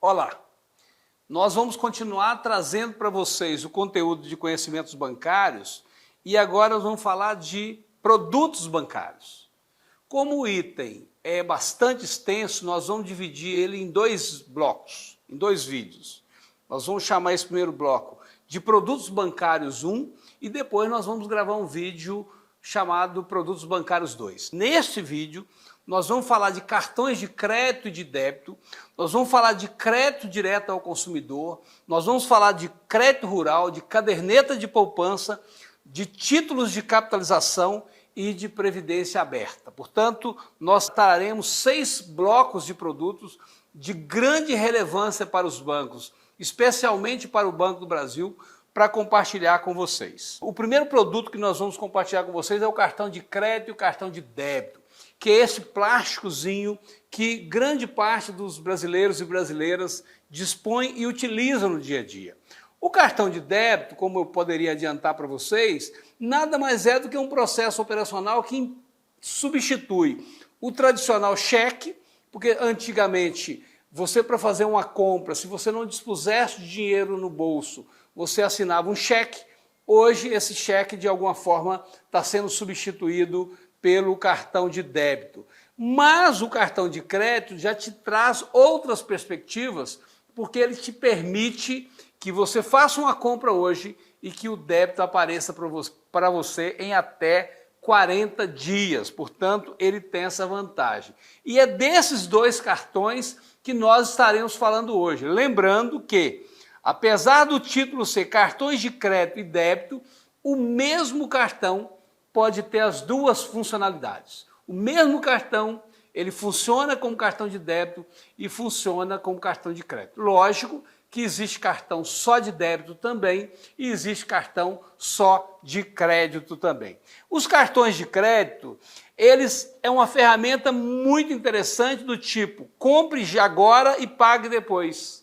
Olá, nós vamos continuar trazendo para vocês o conteúdo de conhecimentos bancários e agora nós vamos falar de produtos bancários. Como o item é bastante extenso, nós vamos dividir ele em dois blocos, em dois vídeos. Nós vamos chamar esse primeiro bloco de Produtos Bancários 1 e depois nós vamos gravar um vídeo chamado Produtos Bancários 2. Neste vídeo, nós vamos falar de cartões de crédito e de débito, nós vamos falar de crédito direto ao consumidor, nós vamos falar de crédito rural, de caderneta de poupança, de títulos de capitalização e de previdência aberta. Portanto, nós traremos 6 blocos de produtos de grande relevância para os bancos, especialmente para o Banco do Brasil, para compartilhar com vocês. O primeiro produto que nós vamos compartilhar com vocês é o cartão de crédito e o cartão de débito, que é esse plásticozinho que grande parte dos brasileiros e brasileiras dispõe e utilizam no dia a dia. O cartão de débito, como eu poderia adiantar para vocês, nada mais é do que um processo operacional que substitui o tradicional cheque, porque antigamente você, para fazer uma compra, se você não dispusesse de dinheiro no bolso, você assinava um cheque. Hoje esse cheque de alguma forma está sendo substituído pelo cartão de débito. Mas o cartão de crédito já te traz outras perspectivas, porque ele te permite que você faça uma compra hoje e que o débito apareça para você em até 40 dias. Portanto, ele tem essa vantagem. E é desses dois cartões que nós estaremos falando hoje. Lembrando que, apesar do título ser cartões de crédito e débito, o mesmo cartão pode ter as duas funcionalidades. O mesmo cartão, ele funciona como cartão de débito e funciona como cartão de crédito. Lógico que existe cartão só de débito também e existe cartão só de crédito também. Os cartões de crédito, eles é uma ferramenta muito interessante do tipo, compre agora e pague depois.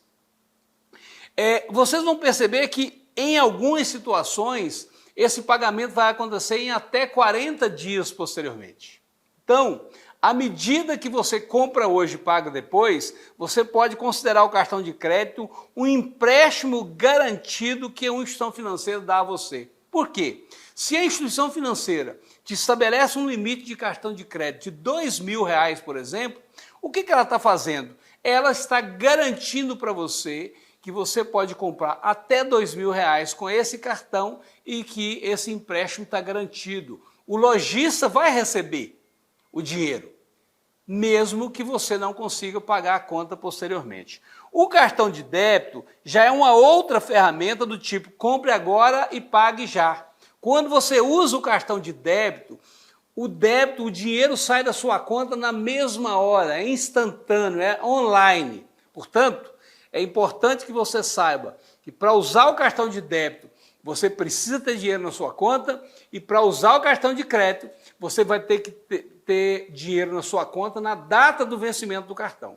Vocês vão perceber que em algumas situações esse pagamento vai acontecer em até 40 dias posteriormente. Então, à medida que você compra hoje e paga depois, você pode considerar o cartão de crédito um empréstimo garantido que uma instituição financeira dá a você. Por quê? Se a instituição financeira te estabelece um limite de cartão de crédito de R$2.000, por exemplo, o que ela está fazendo? Ela está garantindo para você que você pode comprar até R$2.000 com esse cartão e que esse empréstimo está garantido. O lojista vai receber o dinheiro, mesmo que você não consiga pagar a conta posteriormente. O cartão de débito já é uma outra ferramenta do tipo compre agora e pague já. Quando você usa o cartão de débito, o dinheiro sai da sua conta na mesma hora, é instantâneo, é online. Portanto, é importante que você saiba que para usar o cartão de débito, você precisa ter dinheiro na sua conta e para usar o cartão de crédito, você vai ter que ter dinheiro na sua conta na data do vencimento do cartão.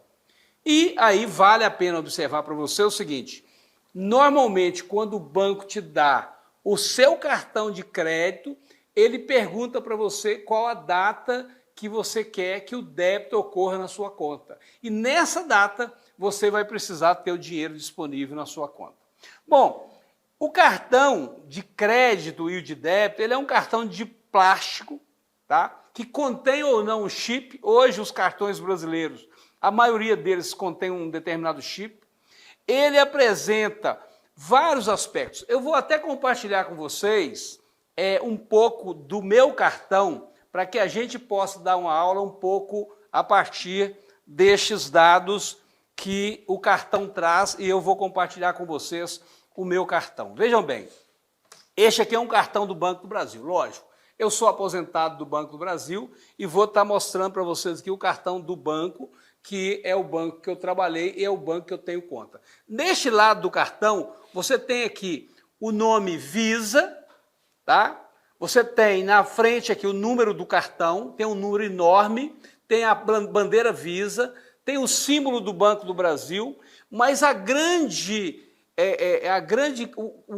E aí vale a pena observar para você o seguinte, normalmente quando o banco te dá o seu cartão de crédito, ele pergunta para você qual a data que você quer que o débito ocorra na sua conta. E nessa data, você vai precisar ter o dinheiro disponível na sua conta. Bom, o cartão de crédito e o de débito, ele é um cartão de plástico, tá? Que contém ou não um chip. Hoje os cartões brasileiros, a maioria deles contém um determinado chip. Ele apresenta vários aspectos. Eu vou até compartilhar com vocês um pouco do meu cartão, para que a gente possa dar uma aula um pouco a partir destes dados que o cartão traz e eu vou compartilhar com vocês o meu cartão. Vejam bem, este aqui é um cartão do Banco do Brasil, lógico. Eu sou aposentado do Banco do Brasil e vou estar mostrando para vocês aqui o cartão do banco, que é o banco que eu trabalhei e é o banco que eu tenho conta. Neste lado do cartão, você tem aqui o nome Visa, tá? Você tem na frente aqui o número do cartão, tem um número enorme, tem a bandeira Visa, tem o símbolo do Banco do Brasil, mas o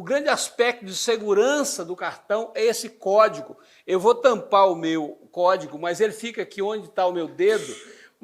grande aspecto de segurança do cartão é esse código. Eu vou tampar o meu código, mas ele fica aqui onde está o meu dedo,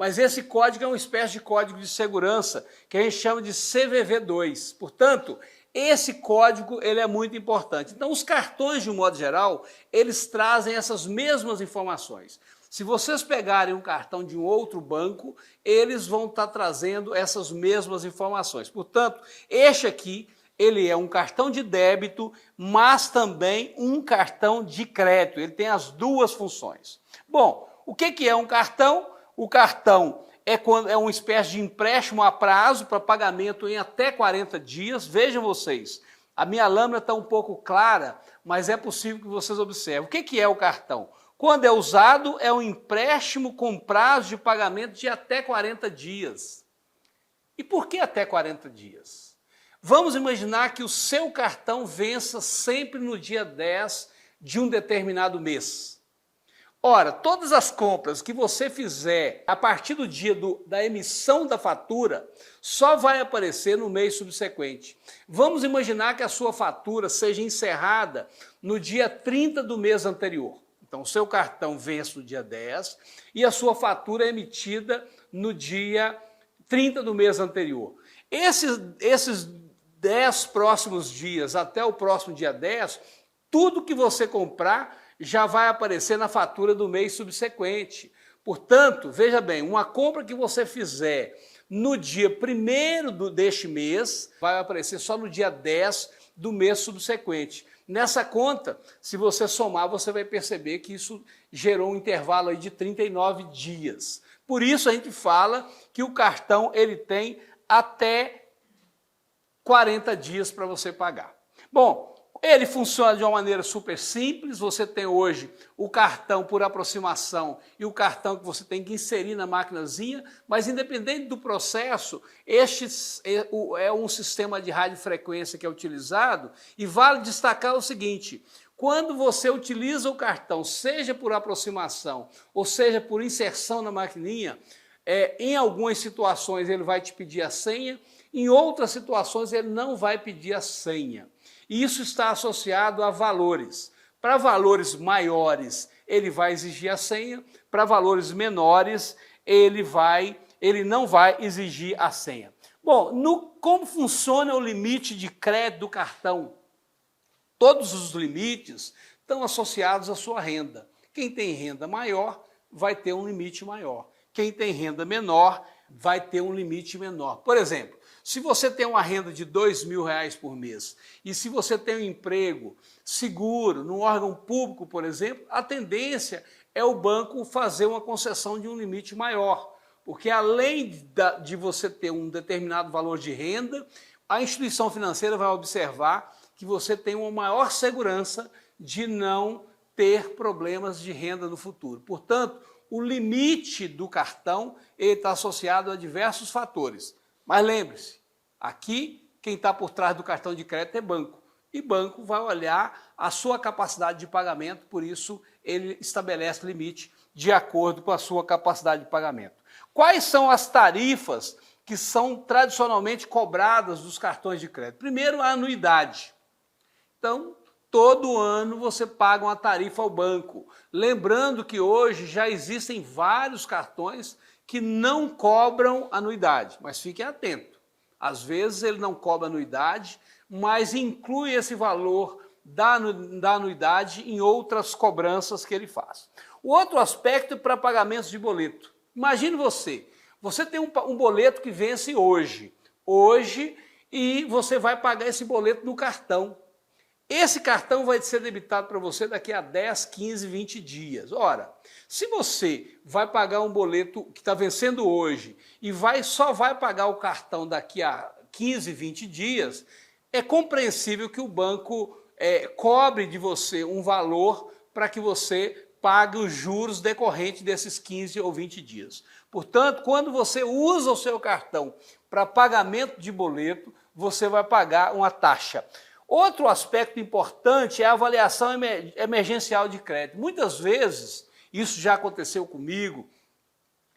mas esse código é uma espécie de código de segurança que a gente chama de CVV2. Portanto, esse código ele é muito importante. Então, os cartões, de um modo geral, eles trazem essas mesmas informações. Se vocês pegarem um cartão de um outro banco, eles vão estar trazendo essas mesmas informações. Portanto, este aqui, ele é um cartão de débito, mas também um cartão de crédito. Ele tem as duas funções. Bom, o que é um cartão? O cartão é uma espécie de empréstimo a prazo para pagamento em até 40 dias. Vejam vocês, a minha lâmina está um pouco clara, mas é possível que vocês observem. O que é o cartão? Quando é usado, é um empréstimo com prazo de pagamento de até 40 dias. E por que até 40 dias? Vamos imaginar que o seu cartão vença sempre no dia 10 de um determinado mês. Ora, todas as compras que você fizer a partir do dia da emissão da fatura, só vai aparecer no mês subsequente. Vamos imaginar que a sua fatura seja encerrada no dia 30 do mês anterior. Então, o seu cartão vence no dia 10 e a sua fatura é emitida no dia 30 do mês anterior. Esses 10 próximos dias, até o próximo dia 10, tudo que você comprar já vai aparecer na fatura do mês subsequente. Portanto, veja bem, uma compra que você fizer no dia 1º deste mês, vai aparecer só no dia 10 do mês subsequente. Nessa conta, se você somar, você vai perceber que isso gerou um intervalo aí de 39 dias. Por isso a gente fala que o cartão ele tem até 40 dias para você pagar. Bom, ele funciona de uma maneira super simples. Você tem hoje o cartão por aproximação e o cartão que você tem que inserir na maquinazinha, mas independente do processo, este é um sistema de radiofrequência que é utilizado, e vale destacar o seguinte: quando você utiliza o cartão, seja por aproximação ou seja por inserção na maquininha, em algumas situações ele vai te pedir a senha, em outras situações ele não vai pedir a senha. Isso está associado a valores. Para valores maiores, ele vai exigir a senha. Para valores menores, ele não vai exigir a senha. Bom, como funciona o limite de crédito do cartão? Todos os limites estão associados à sua renda. Quem tem renda maior vai ter um limite maior. Quem tem renda menor vai ter um limite menor. Por exemplo, se você tem uma renda de R$2.000 por mês e se você tem um emprego seguro num órgão público, por exemplo, a tendência é o banco fazer uma concessão de um limite maior, porque além de você ter um determinado valor de renda, a instituição financeira vai observar que você tem uma maior segurança de não ter problemas de renda no futuro. Portanto, o limite do cartão está associado a diversos fatores. Mas lembre-se, aqui quem está por trás do cartão de crédito é banco. E banco vai olhar a sua capacidade de pagamento, por isso ele estabelece limite de acordo com a sua capacidade de pagamento. Quais são as tarifas que são tradicionalmente cobradas dos cartões de crédito? Primeiro, a anuidade. Então, todo ano você paga uma tarifa ao banco. Lembrando que hoje já existem vários cartões que não cobram anuidade, mas fiquem atentos. Às vezes ele não cobra anuidade, mas inclui esse valor da anuidade em outras cobranças que ele faz. O outro aspecto é para pagamentos de boleto. Imagine você tem um boleto que vence hoje, e você vai pagar esse boleto no cartão. Esse cartão vai ser debitado para você daqui a 10, 15, 20 dias. Ora, se você vai pagar um boleto que está vencendo hoje e só vai pagar o cartão daqui a 15, 20 dias, é compreensível que o banco cobre de você um valor para que você pague os juros decorrentes desses 15 ou 20 dias. Portanto, quando você usa o seu cartão para pagamento de boleto, você vai pagar uma taxa. Outro aspecto importante é a avaliação emergencial de crédito. Muitas vezes, isso já aconteceu comigo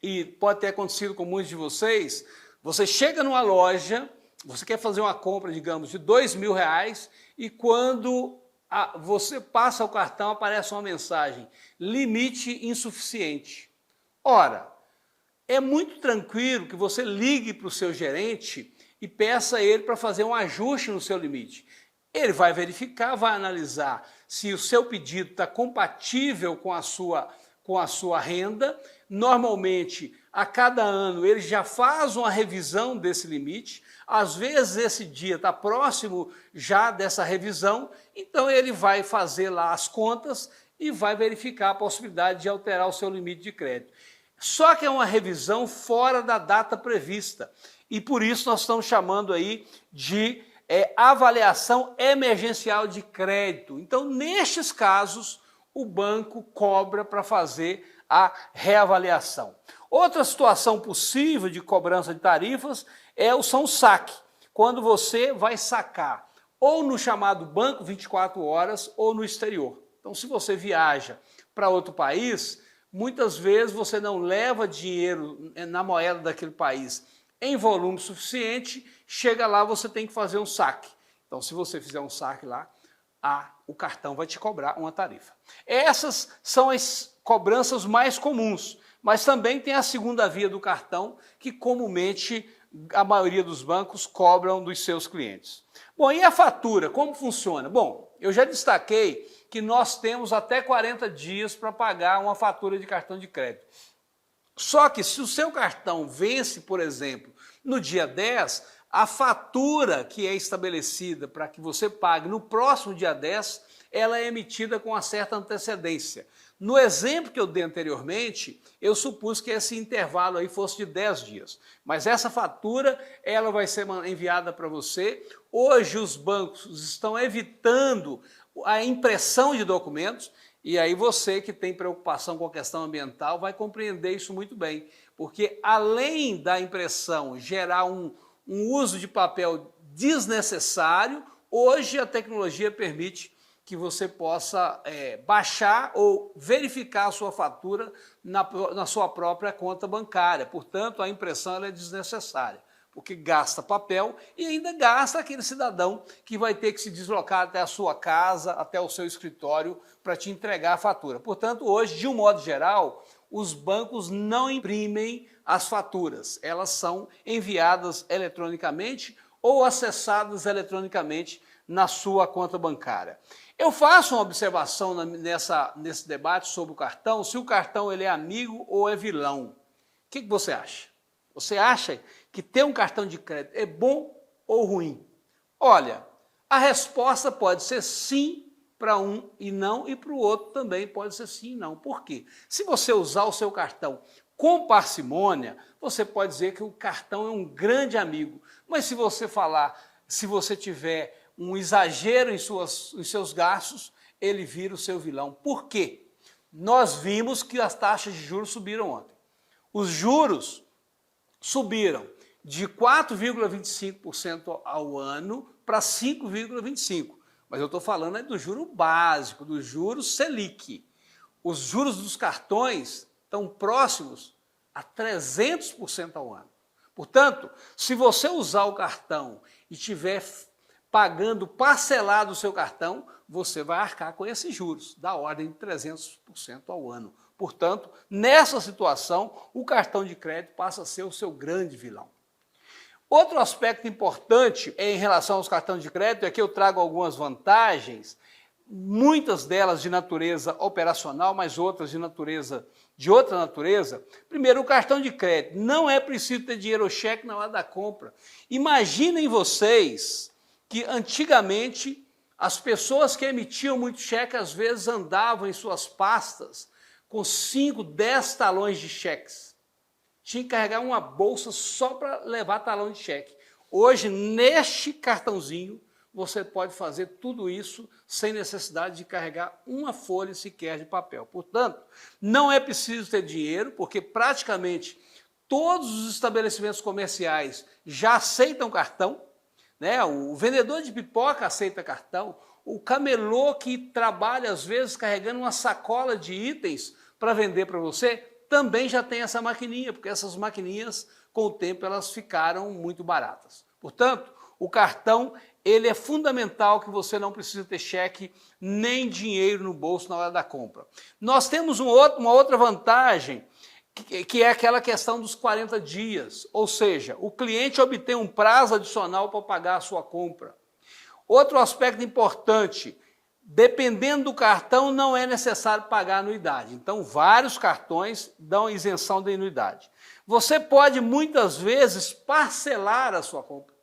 e pode ter acontecido com muitos de vocês, você chega numa loja, você quer fazer uma compra, digamos, de R$2.000 e quando você passa o cartão, aparece uma mensagem, limite insuficiente. Ora, É muito tranquilo que você ligue para o seu gerente e peça a ele para fazer um ajuste no seu limite. Ele vai verificar, vai analisar se o seu pedido está compatível com a sua renda. Normalmente, a cada ano, ele já faz uma revisão desse limite. Às vezes, esse dia está próximo já dessa revisão, então ele vai fazer lá as contas e vai verificar a possibilidade de alterar o seu limite de crédito. Só que é uma revisão fora da data prevista, e por isso nós estamos chamando aí de avaliação emergencial de crédito. Então, nestes casos, o banco cobra para fazer a reavaliação. Outra situação possível de cobrança de tarifas são o saque, quando você vai sacar ou no chamado banco 24 horas ou no exterior. Então, se você viaja para outro país, muitas vezes você não leva dinheiro na moeda daquele país em volume suficiente, chega lá, você tem que fazer um saque. Então, se você fizer um saque lá, o cartão vai te cobrar uma tarifa. Essas são as cobranças mais comuns, mas também tem a segunda via do cartão, que comumente a maioria dos bancos cobram dos seus clientes. Bom, e a fatura, como funciona? Bom, eu já destaquei que nós temos até 40 dias para pagar uma fatura de cartão de crédito. Só que se o seu cartão vence, por exemplo, no dia 10, a fatura que é estabelecida para que você pague no próximo dia 10, ela é emitida com uma certa antecedência. No exemplo que eu dei anteriormente, eu supus que esse intervalo aí fosse de 10 dias. Mas essa fatura, ela vai ser enviada para você. Hoje os bancos estão evitando a impressão de documentos, e aí você que tem preocupação com a questão ambiental vai compreender isso muito bem, porque além da impressão gerar um uso de papel desnecessário, hoje a tecnologia permite que você possa baixar ou verificar a sua fatura na sua própria conta bancária. Portanto, a impressão ela é desnecessária, porque gasta papel e ainda gasta aquele cidadão que vai ter que se deslocar até a sua casa, até o seu escritório, para te entregar a fatura. Portanto, hoje, de um modo geral, os bancos não imprimem as faturas. Elas são enviadas eletronicamente ou acessadas eletronicamente na sua conta bancária. Eu faço uma observação nesse debate sobre o cartão, se o cartão ele é amigo ou é vilão. O que você acha? Você acha que ter um cartão de crédito é bom ou ruim? Olha, a resposta pode ser sim para um e não, e para o outro também pode ser sim e não. Por quê? Se você usar o seu cartão com parcimônia, você pode dizer que o cartão é um grande amigo. Mas se você tiver um exagero em seus gastos, ele vira o seu vilão. Por quê? Nós vimos que as taxas de juros subiram ontem. Os juros subiram de 4,25% ao ano para 5,25%. Mas eu estou falando do juro básico, do juros Selic. Os juros dos cartões estão próximos a 300% ao ano. Portanto, se você usar o cartão e tiver pagando parcelado o seu cartão, você vai arcar com esses juros, da ordem de 300% ao ano. Portanto, nessa situação, o cartão de crédito passa a ser o seu grande vilão. Outro aspecto importante em relação aos cartões de crédito é que eu trago algumas vantagens, muitas delas de natureza operacional, mas outras de outra natureza. Primeiro, o cartão de crédito. Não é preciso ter dinheiro ou cheque na hora da compra. Imaginem vocês que antigamente as pessoas que emitiam muito cheque às vezes andavam em suas pastas com 5, 10 talões de cheques. Tinha que carregar uma bolsa só para levar talão de cheque. Hoje, neste cartãozinho, você pode fazer tudo isso sem necessidade de carregar uma folha sequer de papel. Portanto, não é preciso ter dinheiro, porque praticamente todos os estabelecimentos comerciais já aceitam cartão. O vendedor de pipoca aceita cartão, o camelô que trabalha às vezes carregando uma sacola de itens para vender para você, também já tem essa maquininha, porque essas maquininhas, com o tempo, elas ficaram muito baratas. Portanto, o cartão, ele é fundamental que você não precisa ter cheque nem dinheiro no bolso na hora da compra. Nós temos uma outra vantagem que é aquela questão dos 40 dias, ou seja, o cliente obtém um prazo adicional para pagar a sua compra. Outro aspecto importante, dependendo do cartão, não é necessário pagar anuidade. Então, vários cartões dão isenção da anuidade. Você pode, muitas vezes, parcelar a sua compra.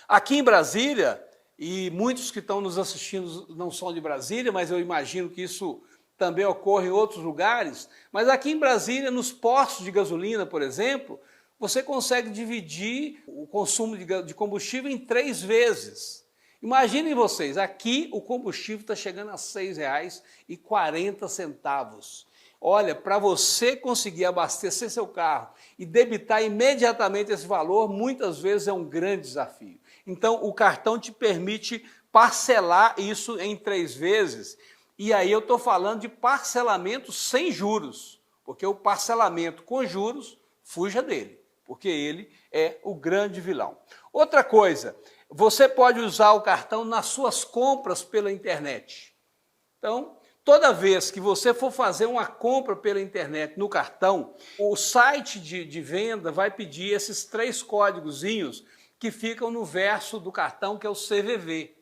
Aqui em Brasília, e muitos que estão nos assistindo não são de Brasília, mas eu imagino que isso também ocorre em outros lugares, mas aqui em Brasília, nos postos de gasolina, por exemplo, você consegue dividir o consumo de combustível em 3 vezes. Imaginem vocês, aqui o combustível está chegando a R$ 6,40. Olha, para você conseguir abastecer seu carro e debitar imediatamente esse valor, muitas vezes é um grande desafio. Então, o cartão te permite parcelar isso em 3 vezes, e aí eu estou falando de parcelamento sem juros, porque o parcelamento com juros, fuja dele, porque ele é o grande vilão. Outra coisa, você pode usar o cartão nas suas compras pela internet. Então, toda vez que você for fazer uma compra pela internet no cartão, o site de venda vai pedir esses 3 códigozinhos que ficam no verso do cartão, que é o CVV.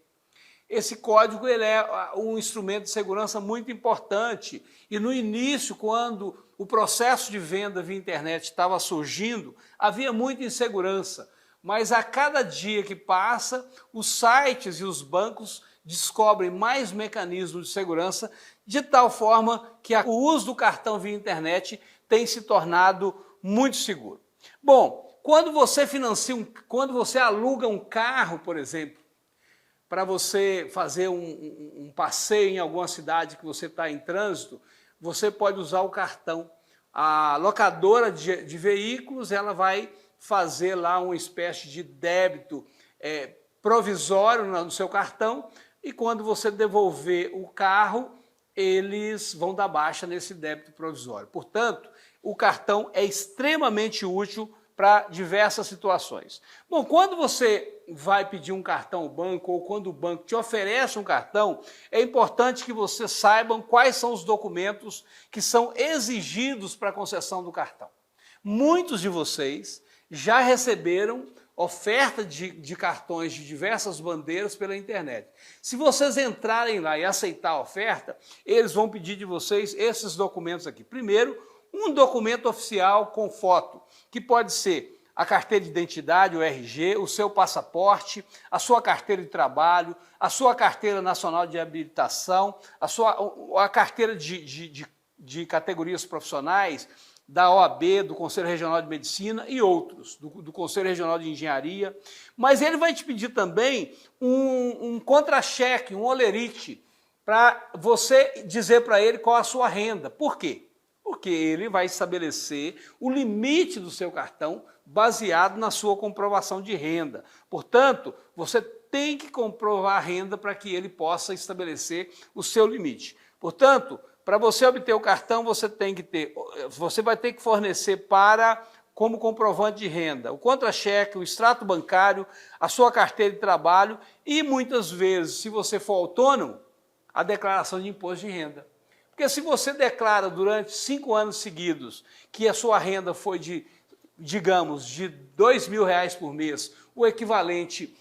Esse código ele é um instrumento de segurança muito importante. E no início, quando o processo de venda via internet estava surgindo, havia muita insegurança. Mas a cada dia que passa, os sites e os bancos descobrem mais mecanismos de segurança, de tal forma que o uso do cartão via internet tem se tornado muito seguro. Bom, quando você quando você aluga um carro, por exemplo, para você fazer um passeio em alguma cidade que você está em trânsito, você pode usar o cartão. A locadora de veículos, ela vai fazer lá uma espécie de débito provisório no seu cartão, e quando você devolver o carro, eles vão dar baixa nesse débito provisório. Portanto, o cartão é extremamente útil para diversas situações. Bom, quando você vai pedir um cartão ao banco, ou quando o banco te oferece um cartão, é importante que você saiba quais são os documentos que são exigidos para a concessão do cartão. Muitos de vocês já receberam oferta de cartões de diversas bandeiras pela internet. Se vocês entrarem lá e aceitar a oferta, eles vão pedir de vocês esses documentos aqui. Primeiro, um documento oficial com foto, que pode ser a carteira de identidade, o RG, o seu passaporte, a sua carteira de trabalho, a sua carteira nacional de habilitação, a carteira de categorias profissionais, da OAB, do Conselho Regional de Medicina e outros, do Conselho Regional de Engenharia. Mas ele vai te pedir também um contra-cheque, um olerite, para você dizer para ele qual a sua renda. Por quê? Porque ele vai estabelecer o limite do seu cartão baseado na sua comprovação de renda. Portanto, você tem que comprovar a renda para que ele possa estabelecer o seu limite. Portanto, para você obter o cartão, você vai ter que fornecer como comprovante de renda, o contra-cheque, o extrato bancário, a sua carteira de trabalho e, muitas vezes, se você for autônomo, a declaração de imposto de renda. Porque se você declara durante 5 anos seguidos que a sua renda foi digamos, de R$2.000 por mês, o equivalente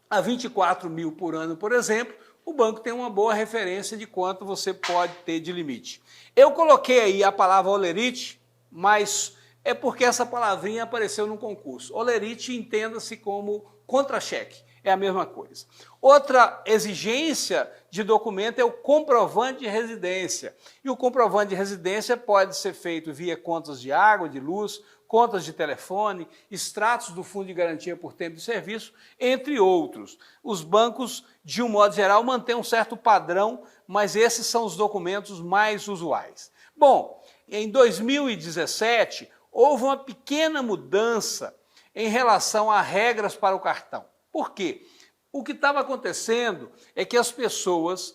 a 24 mil por ano, por exemplo, o banco tem uma boa referência de quanto você pode ter de limite. Eu coloquei aí a palavra olerite, mas é porque essa palavrinha apareceu no concurso. Olerite entenda-se como contra-cheque, é a mesma coisa. Outra exigência de documento é o comprovante de residência. E o comprovante de residência pode ser feito via contas de água, de luz, contas de telefone, extratos do Fundo de Garantia por Tempo de Serviço, entre outros. Os bancos, de um modo geral, mantêm um certo padrão, mas esses são os documentos mais usuais. Bom, em 2017, houve uma pequena mudança em relação a regras para o cartão. Por quê? O que estava acontecendo é que as pessoas,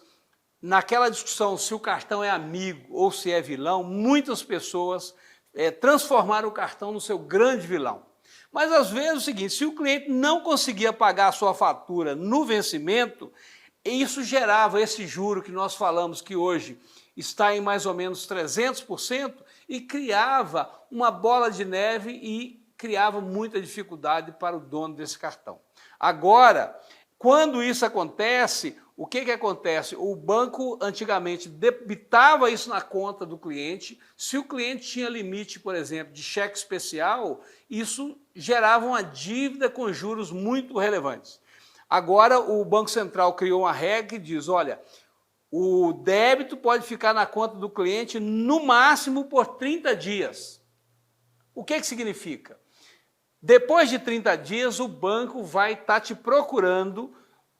naquela discussão se o cartão é amigo ou se é vilão, muitas pessoas transformaram o cartão no seu grande vilão. Mas às vezes é o seguinte, se o cliente não conseguia pagar a sua fatura no vencimento, isso gerava esse juro que nós falamos que hoje está em mais ou menos 300% e criava uma bola de neve e criava muita dificuldade para o dono desse cartão. Agora, quando isso acontece, o que acontece? O banco antigamente debitava isso na conta do cliente. Se o cliente tinha limite, por exemplo, de cheque especial, isso gerava uma dívida com juros muito relevantes. Agora o Banco Central criou uma regra que diz, olha, o débito pode ficar na conta do cliente no máximo por 30 dias. O que significa? Depois de 30 dias, o banco vai estar te procurando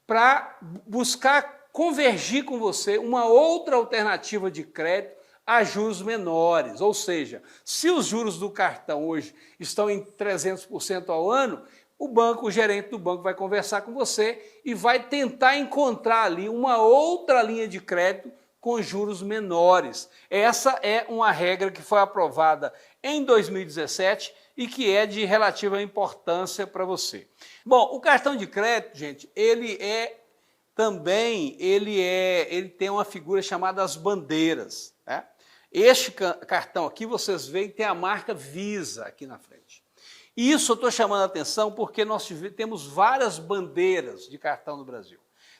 para buscar convergir com você uma outra alternativa de crédito a juros menores. Ou seja, se os juros do cartão hoje estão em 300% ao ano, o gerente do banco vai conversar com você e vai tentar encontrar ali uma outra linha de crédito com juros menores. Essa é uma regra que foi aprovada em 2017 e que é de relativa importância para você. Bom, o cartão de crédito, gente, ele tem uma figura chamada as bandeiras, né? Este cartão aqui, vocês veem que tem a marca Visa aqui na frente. E isso eu estou chamando a atenção porque nós temos várias bandeiras de cartão no Brasil.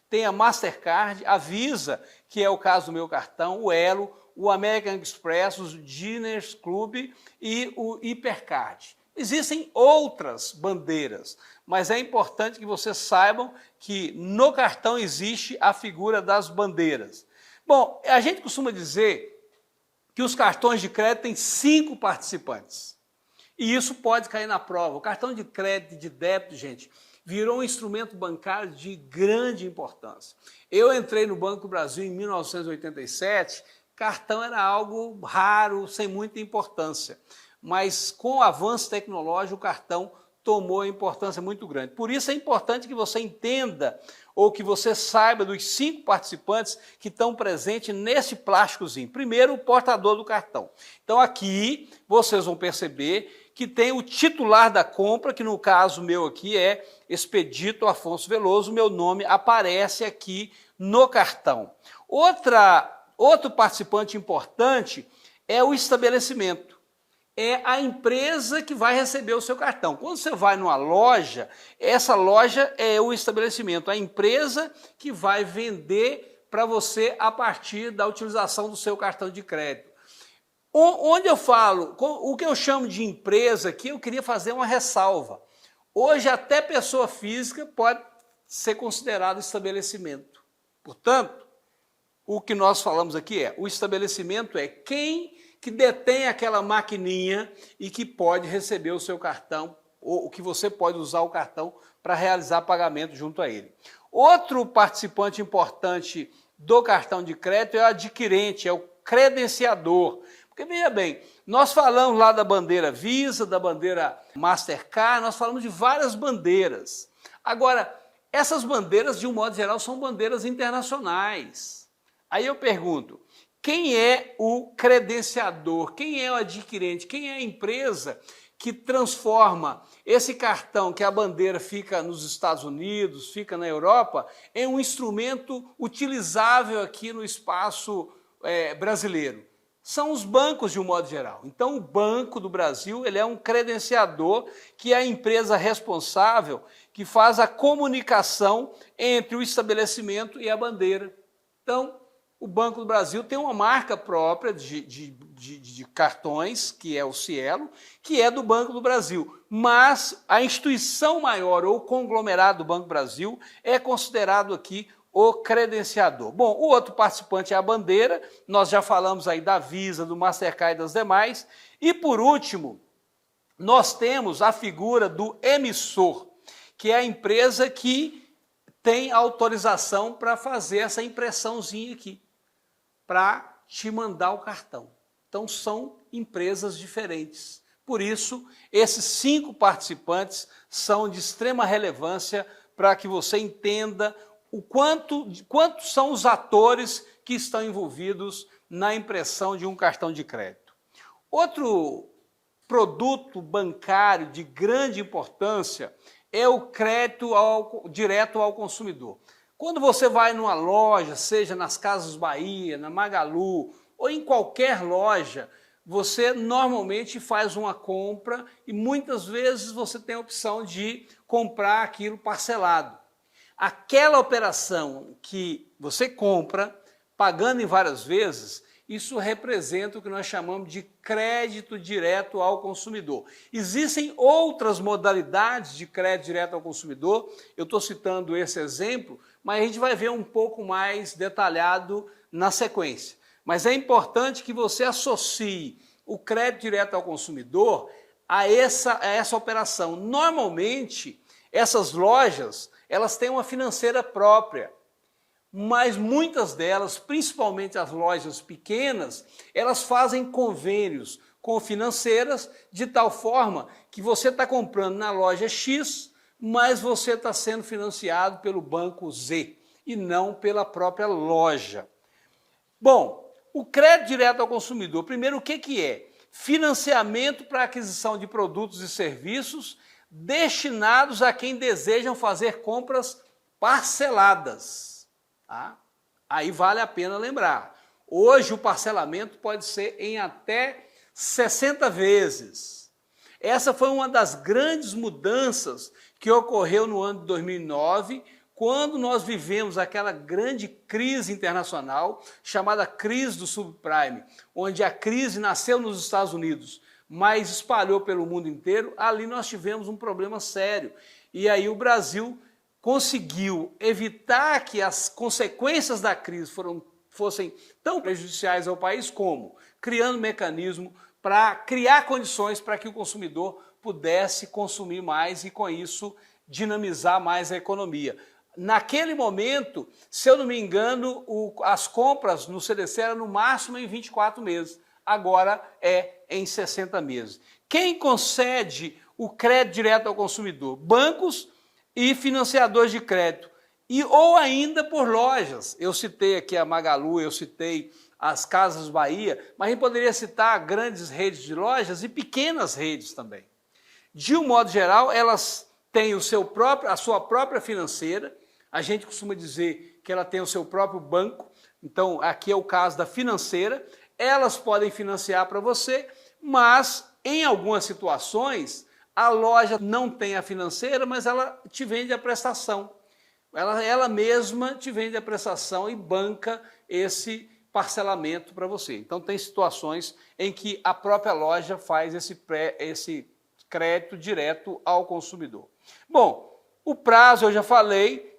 Tem a Mastercard, a Visa, que é o caso do meu cartão, o Elo, o American Express, o Diners Club e o Hipercard. Existem outras bandeiras, mas é importante que vocês saibam que no cartão existe a figura das bandeiras. Bom, a gente costuma dizer que os cartões de crédito têm 5 participantes. E isso pode cair na prova. O cartão de crédito e de débito, gente, virou um instrumento bancário de grande importância. Eu entrei no Banco do Brasil em 1987, cartão era algo raro, sem muita importância. Mas com o avanço tecnológico, o cartão tomou importância muito grande. Por isso é importante que você entenda ou que você saiba dos 5 participantes que estão presentes nesse plásticozinho. Primeiro, o portador do cartão. Então aqui vocês vão perceber que tem o titular da compra, que no caso meu aqui é Expedito Afonso Veloso, meu nome aparece aqui no cartão. Outro participante importante é o estabelecimento. É a empresa que vai receber o seu cartão. Quando você vai numa loja, essa loja é o estabelecimento, a empresa que vai vender para você a partir da utilização do seu cartão de crédito. Onde eu falo, o que eu chamo de empresa aqui, eu queria fazer uma ressalva. Hoje até pessoa física pode ser considerado estabelecimento. Portanto, o que nós falamos aqui o estabelecimento é quem que detém aquela maquininha e que pode receber o seu cartão, ou que você pode usar o cartão para realizar pagamento junto a ele. Outro participante importante do cartão de crédito é o adquirente, é o credenciador. Porque veja bem, nós falamos lá da bandeira Visa, da bandeira Mastercard, nós falamos de várias bandeiras. Agora, essas bandeiras, de um modo geral, são bandeiras internacionais. Aí eu pergunto, quem é o credenciador? Quem é o adquirente? Quem é a empresa que transforma esse cartão, que a bandeira fica nos Estados Unidos, fica na Europa, em um instrumento utilizável aqui no espaço brasileiro? São os bancos, de um modo geral. Então, o Banco do Brasil ele é um credenciador, que é a empresa responsável que faz a comunicação entre o estabelecimento e a bandeira. Então, o Banco do Brasil tem uma marca própria de cartões, que é o Cielo, que é do Banco do Brasil. Mas a instituição maior, ou o conglomerado do Banco do Brasil, é considerado aqui o credenciador. Bom, o outro participante é a bandeira, nós já falamos aí da Visa, do Mastercard e das demais. E por último, nós temos a figura do emissor, que é a empresa que tem autorização para fazer essa impressãozinha aqui, para te mandar o cartão. Então são empresas diferentes. Por isso, esses 5 participantes são de extrema relevância para que você entenda o quantos são os atores que estão envolvidos na impressão de um cartão de crédito. Outro produto bancário de grande importância é o crédito direto ao consumidor. Quando você vai numa loja, seja nas Casas Bahia, na Magalu, ou em qualquer loja, você normalmente faz uma compra e muitas vezes você tem a opção de comprar aquilo parcelado. Aquela operação que você compra, pagando em várias vezes, isso representa o que nós chamamos de crédito direto ao consumidor. Existem outras modalidades de crédito direto ao consumidor, eu estou citando esse exemplo, mas a gente vai ver um pouco mais detalhado na sequência. Mas é importante que você associe o crédito direto ao consumidor a essa operação. Normalmente, essas lojas, elas têm uma financeira própria, mas muitas delas, principalmente as lojas pequenas, elas fazem convênios com financeiras de tal forma que você está comprando na loja X, mas você está sendo financiado pelo banco Z e não pela própria loja. Bom, o crédito direto ao consumidor, primeiro, o que é? Financiamento para aquisição de produtos e serviços destinados a quem desejam fazer compras parceladas. Tá? Aí vale a pena lembrar. Hoje o parcelamento pode ser em até 60 vezes. Essa foi uma das grandes mudanças que ocorreu no ano de 2009, quando nós vivemos aquela grande crise internacional, chamada crise do subprime, onde a crise nasceu nos Estados Unidos, mas espalhou pelo mundo inteiro. Ali nós tivemos um problema sério. E aí o Brasil conseguiu evitar que as consequências da crise fossem tão prejudiciais ao país, como criando mecanismo para criar condições para que o consumidor pudesse consumir mais e, com isso, dinamizar mais a economia. Naquele momento, se eu não me engano, as compras no CDC eram no máximo em 24 meses, agora é em 60 meses. Quem concede o crédito direto ao consumidor? Bancos e financiadores de crédito, ou ainda por lojas. Eu citei aqui a Magalu, eu citei as Casas Bahia, mas a gente poderia citar grandes redes de lojas e pequenas redes também. De um modo geral, elas têm a sua própria financeira, a gente costuma dizer que ela tem o seu próprio banco, então aqui é o caso da financeira, elas podem financiar para você, mas em algumas situações a loja não tem a financeira, mas ela te vende a prestação. Ela mesma te vende a prestação e banca esse parcelamento para você. Então tem situações em que a própria loja faz esse crédito direto ao consumidor. Bom, o prazo, eu já falei,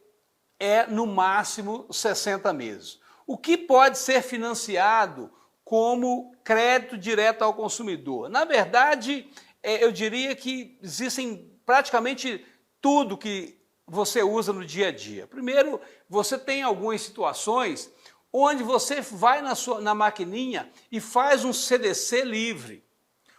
é no máximo 60 meses. O que pode ser financiado como crédito direto ao consumidor? Na verdade, eu diria que existem praticamente tudo que você usa no dia a dia. Primeiro, você tem algumas situações onde você vai na maquininha e faz um CDC livre.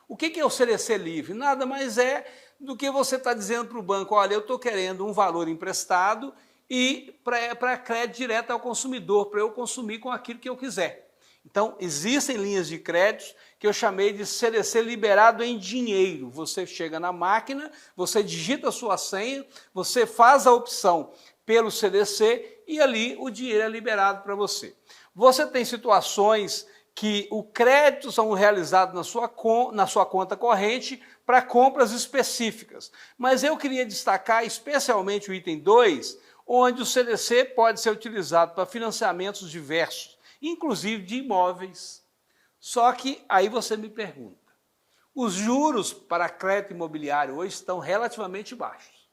O que é o CDC livre? Nada mais é do que você está dizendo para o banco: olha, eu estou querendo um valor emprestado e para crédito direto ao consumidor, para eu consumir com aquilo que eu quiser. Então, existem linhas de créditos que eu chamei de CDC liberado em dinheiro. Você chega na máquina, você digita a sua senha, você faz a opção pelo CDC e ali o dinheiro é liberado para você. Você tem situações que o crédito são realizados na sua conta corrente para compras específicas. Mas eu queria destacar especialmente o item 2, onde o CDC pode ser utilizado para financiamentos diversos, inclusive de imóveis. Só que aí você me pergunta, os juros para crédito imobiliário hoje estão relativamente baixos.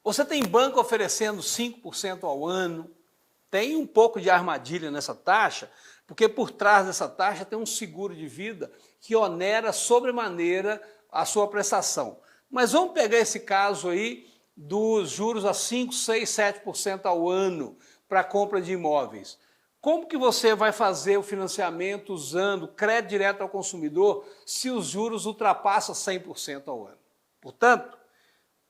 Você tem banco oferecendo 5% ao ano, tem um pouco de armadilha nessa taxa, porque por trás dessa taxa tem um seguro de vida que onera sobremaneira a sua prestação. Mas vamos pegar esse caso aí dos juros a 5, 6, 7% ao ano para compra de imóveis. Como que você vai fazer o financiamento usando crédito direto ao consumidor se os juros ultrapassam 100% ao ano? Portanto,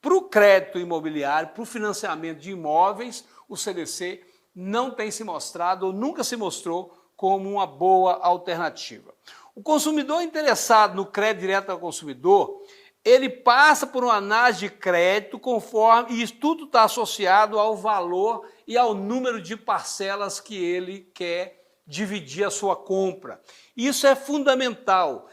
para o crédito imobiliário, para o financiamento de imóveis, o CDC não tem se mostrado ou nunca se mostrou como uma boa alternativa. O consumidor interessado no crédito direto ao consumidor, ele passa por uma análise de crédito conforme, e isso tudo está associado ao valor e ao número de parcelas que ele quer dividir a sua compra. Isso é fundamental.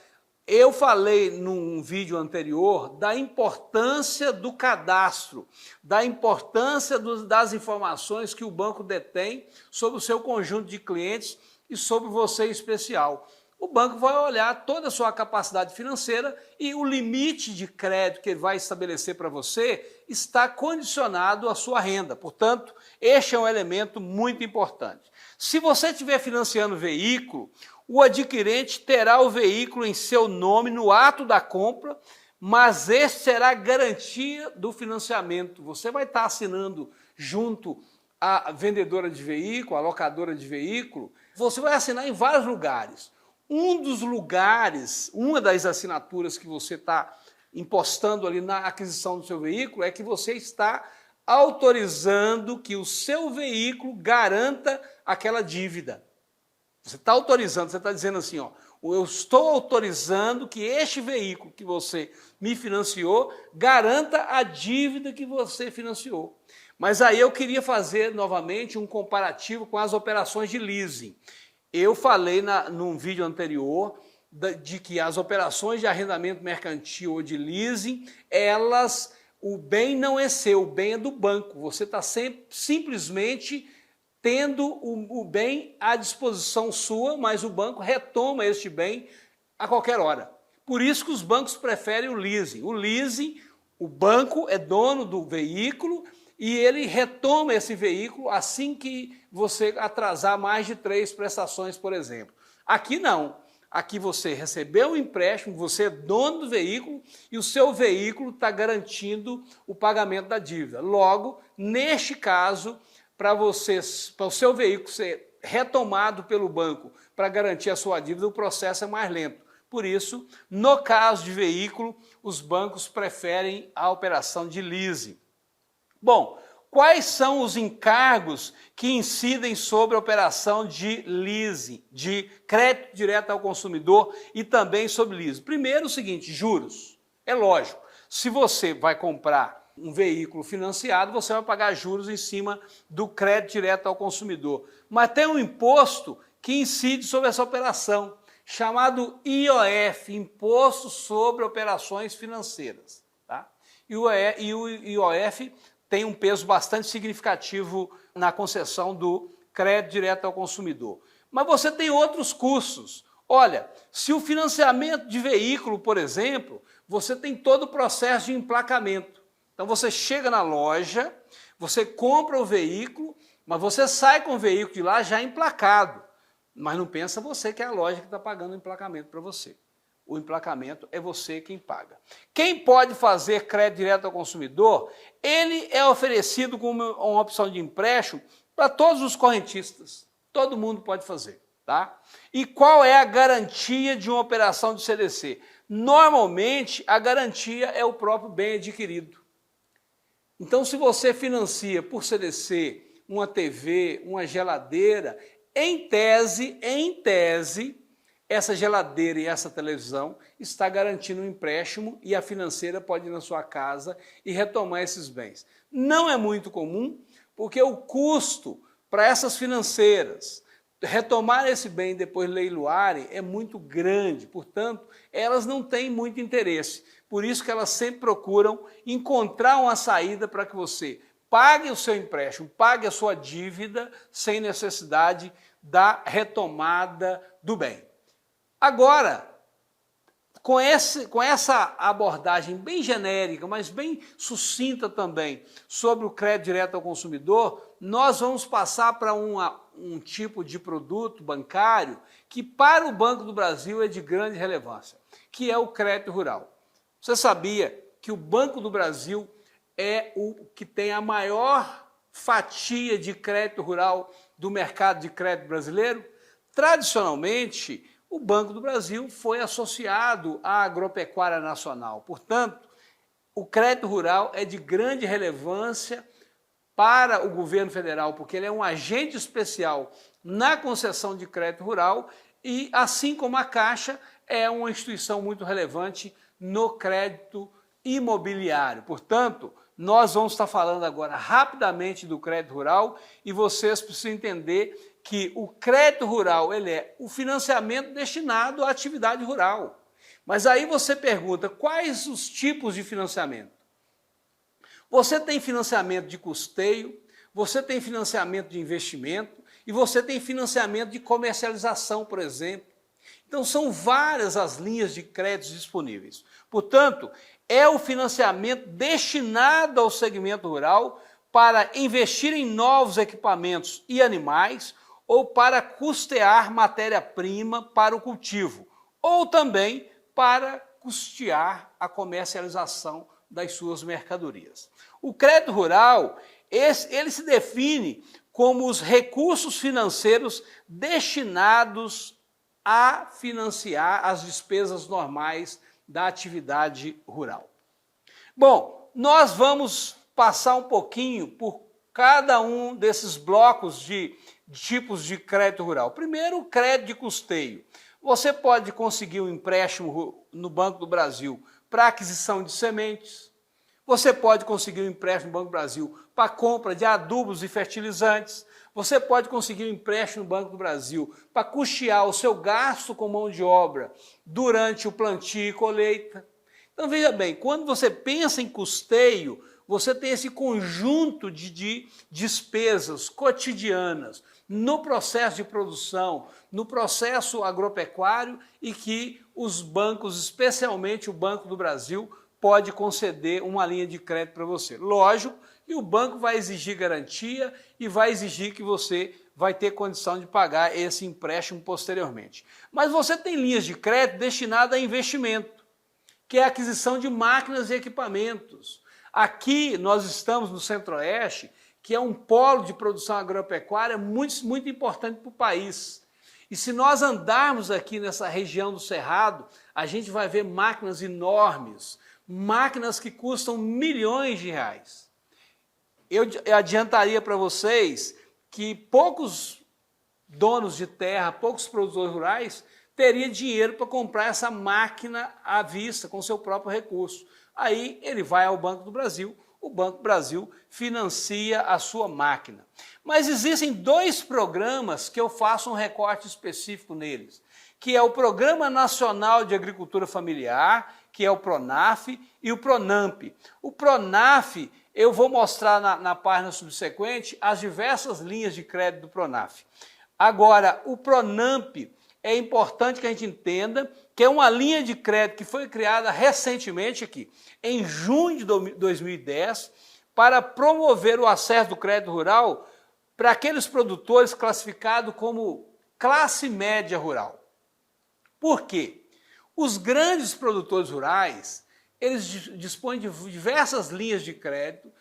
Eu falei num vídeo anterior da importância do cadastro, da importância das informações que o banco detém sobre o seu conjunto de clientes e sobre você em especial. O banco vai olhar toda a sua capacidade financeira e o limite de crédito que ele vai estabelecer para você está condicionado à sua renda. Portanto, este é um elemento muito importante. Se você estiver financiando veículo, o adquirente terá o veículo em seu nome no ato da compra, mas esse será a garantia do financiamento. Você vai estar assinando junto à vendedora de veículo, à locadora de veículo, você vai assinar em vários lugares. Um dos lugares, uma das assinaturas que você está impostando ali na aquisição do seu veículo é que você está autorizando que o seu veículo garanta aquela dívida. Você está autorizando, você está dizendo assim, ó, eu estou autorizando que este veículo que você me financiou garanta a dívida que você financiou. Mas aí eu queria fazer novamente um comparativo com as operações de leasing. Eu falei num vídeo anterior de que as operações de arrendamento mercantil ou de leasing, o bem não é seu, o bem é do banco. Você está simplesmente tendo o bem à disposição sua, mas o banco retoma este bem a qualquer hora. Por isso que os bancos preferem o leasing. O leasing, o banco é dono do veículo e ele retoma esse veículo assim que você atrasar mais de 3 prestações, por exemplo. Aqui não. Aqui você recebeu o empréstimo, você é dono do veículo e o seu veículo está garantindo o pagamento da dívida. Logo, neste caso, para o seu veículo ser retomado pelo banco para garantir a sua dívida, o processo é mais lento. Por isso, no caso de veículo, os bancos preferem a operação de leasing. Bom, quais são os encargos que incidem sobre a operação de leasing, de crédito direto ao consumidor e também sobre leasing? Primeiro, o seguinte, juros. É lógico, se você vai comprar um veículo financiado, você vai pagar juros em cima do crédito direto ao consumidor. Mas tem um imposto que incide sobre essa operação, chamado IOF, Imposto sobre Operações Financeiras. Tá? E o IOF tem um peso bastante significativo na concessão do crédito direto ao consumidor. Mas você tem outros custos. Olha, se o financiamento de veículo, por exemplo, você tem todo o processo de emplacamento. Então você chega na loja, você compra o veículo, mas você sai com o veículo de lá já emplacado. Mas não pensa você que é a loja que está pagando o emplacamento para você. O emplacamento é você quem paga. Quem pode fazer crédito direto ao consumidor, ele é oferecido como uma opção de empréstimo para todos os correntistas. Todo mundo pode fazer. Tá? E qual é a garantia de uma operação de CDC? Normalmente, a garantia é o próprio bem adquirido. Então, se você financia por CDC uma TV, uma geladeira, em tese, essa geladeira e essa televisão está garantindo um empréstimo e a financeira pode ir na sua casa e retomar esses bens. Não é muito comum, porque o custo para essas financeiras retomar esse bem e depois leiloarem é muito grande, portanto, elas não têm muito interesse. Por isso que elas sempre procuram encontrar uma saída para que você pague o seu empréstimo, pague a sua dívida sem necessidade da retomada do bem. Agora, com essa abordagem bem genérica, mas bem sucinta também, sobre o crédito direto ao consumidor, nós vamos passar para um tipo de produto bancário que para o Banco do Brasil é de grande relevância, que é o crédito rural. Você sabia que o Banco do Brasil é o que tem a maior fatia de crédito rural do mercado de crédito brasileiro? Tradicionalmente, o Banco do Brasil foi associado à agropecuária nacional. Portanto, o crédito rural é de grande relevância para o governo federal, porque ele é um agente especial na concessão de crédito rural e, assim como a Caixa, é uma instituição muito relevante no crédito imobiliário. Portanto, nós vamos estar falando agora rapidamente do crédito rural e vocês precisam entender que o crédito rural ele é o financiamento destinado à atividade rural. Mas aí você pergunta, quais os tipos de financiamento? Você tem financiamento de custeio, você tem financiamento de investimento e você tem financiamento de comercialização, por exemplo. Então são várias as linhas de créditos disponíveis. Portanto, é o financiamento destinado ao segmento rural para investir em novos equipamentos e animais ou para custear matéria-prima para o cultivo, ou também para custear a comercialização das suas mercadorias. O crédito rural, ele se define como os recursos financeiros destinados a financiar as despesas normais da atividade rural. Bom, nós vamos passar um pouquinho por cada um desses blocos de tipos de crédito rural. Primeiro, o crédito de custeio. Você pode conseguir um empréstimo no Banco do Brasil para aquisição de sementes. Você pode conseguir um empréstimo no Banco do Brasil para compra de adubos e fertilizantes. Você pode conseguir um empréstimo no Banco do Brasil para custear o seu gasto com mão de obra durante o plantio e colheita. Então veja bem, quando você pensa em custeio, você tem esse conjunto de despesas cotidianas no processo de produção, no processo agropecuário e que os bancos, especialmente o Banco do Brasil, pode conceder uma linha de crédito para você. Lógico que o banco vai exigir garantia e vai exigir que você vai ter condição de pagar esse empréstimo posteriormente. Mas você tem linhas de crédito destinadas a investimento, que é a aquisição de máquinas e equipamentos. Aqui nós estamos no Centro-Oeste, que é um polo de produção agropecuária muito importante para o país. E se nós andarmos aqui nessa região do Cerrado, a gente vai ver máquinas enormes, máquinas que custam milhões de reais. Eu adiantaria para vocês que poucos donos de terra, poucos produtores rurais, teriam dinheiro para comprar essa máquina à vista, com seu próprio recurso. Aí ele vai ao Banco do Brasil, o Banco do Brasil financia a sua máquina. Mas existem dois programas que eu faço um recorte específico neles, que é o Programa Nacional de Agricultura Familiar, que é o PRONAF, e o PRONAMP. O PRONAF, eu vou mostrar na página subsequente as diversas linhas de crédito do PRONAF. Agora, o PRONAMP, é importante que a gente entenda que é uma linha de crédito que foi criada recentemente aqui, em junho de 2010, para promover o acesso do crédito rural para aqueles produtores classificados como classe média rural. Por quê? Os grandes produtores rurais, eles dispõem de diversas linhas de crédito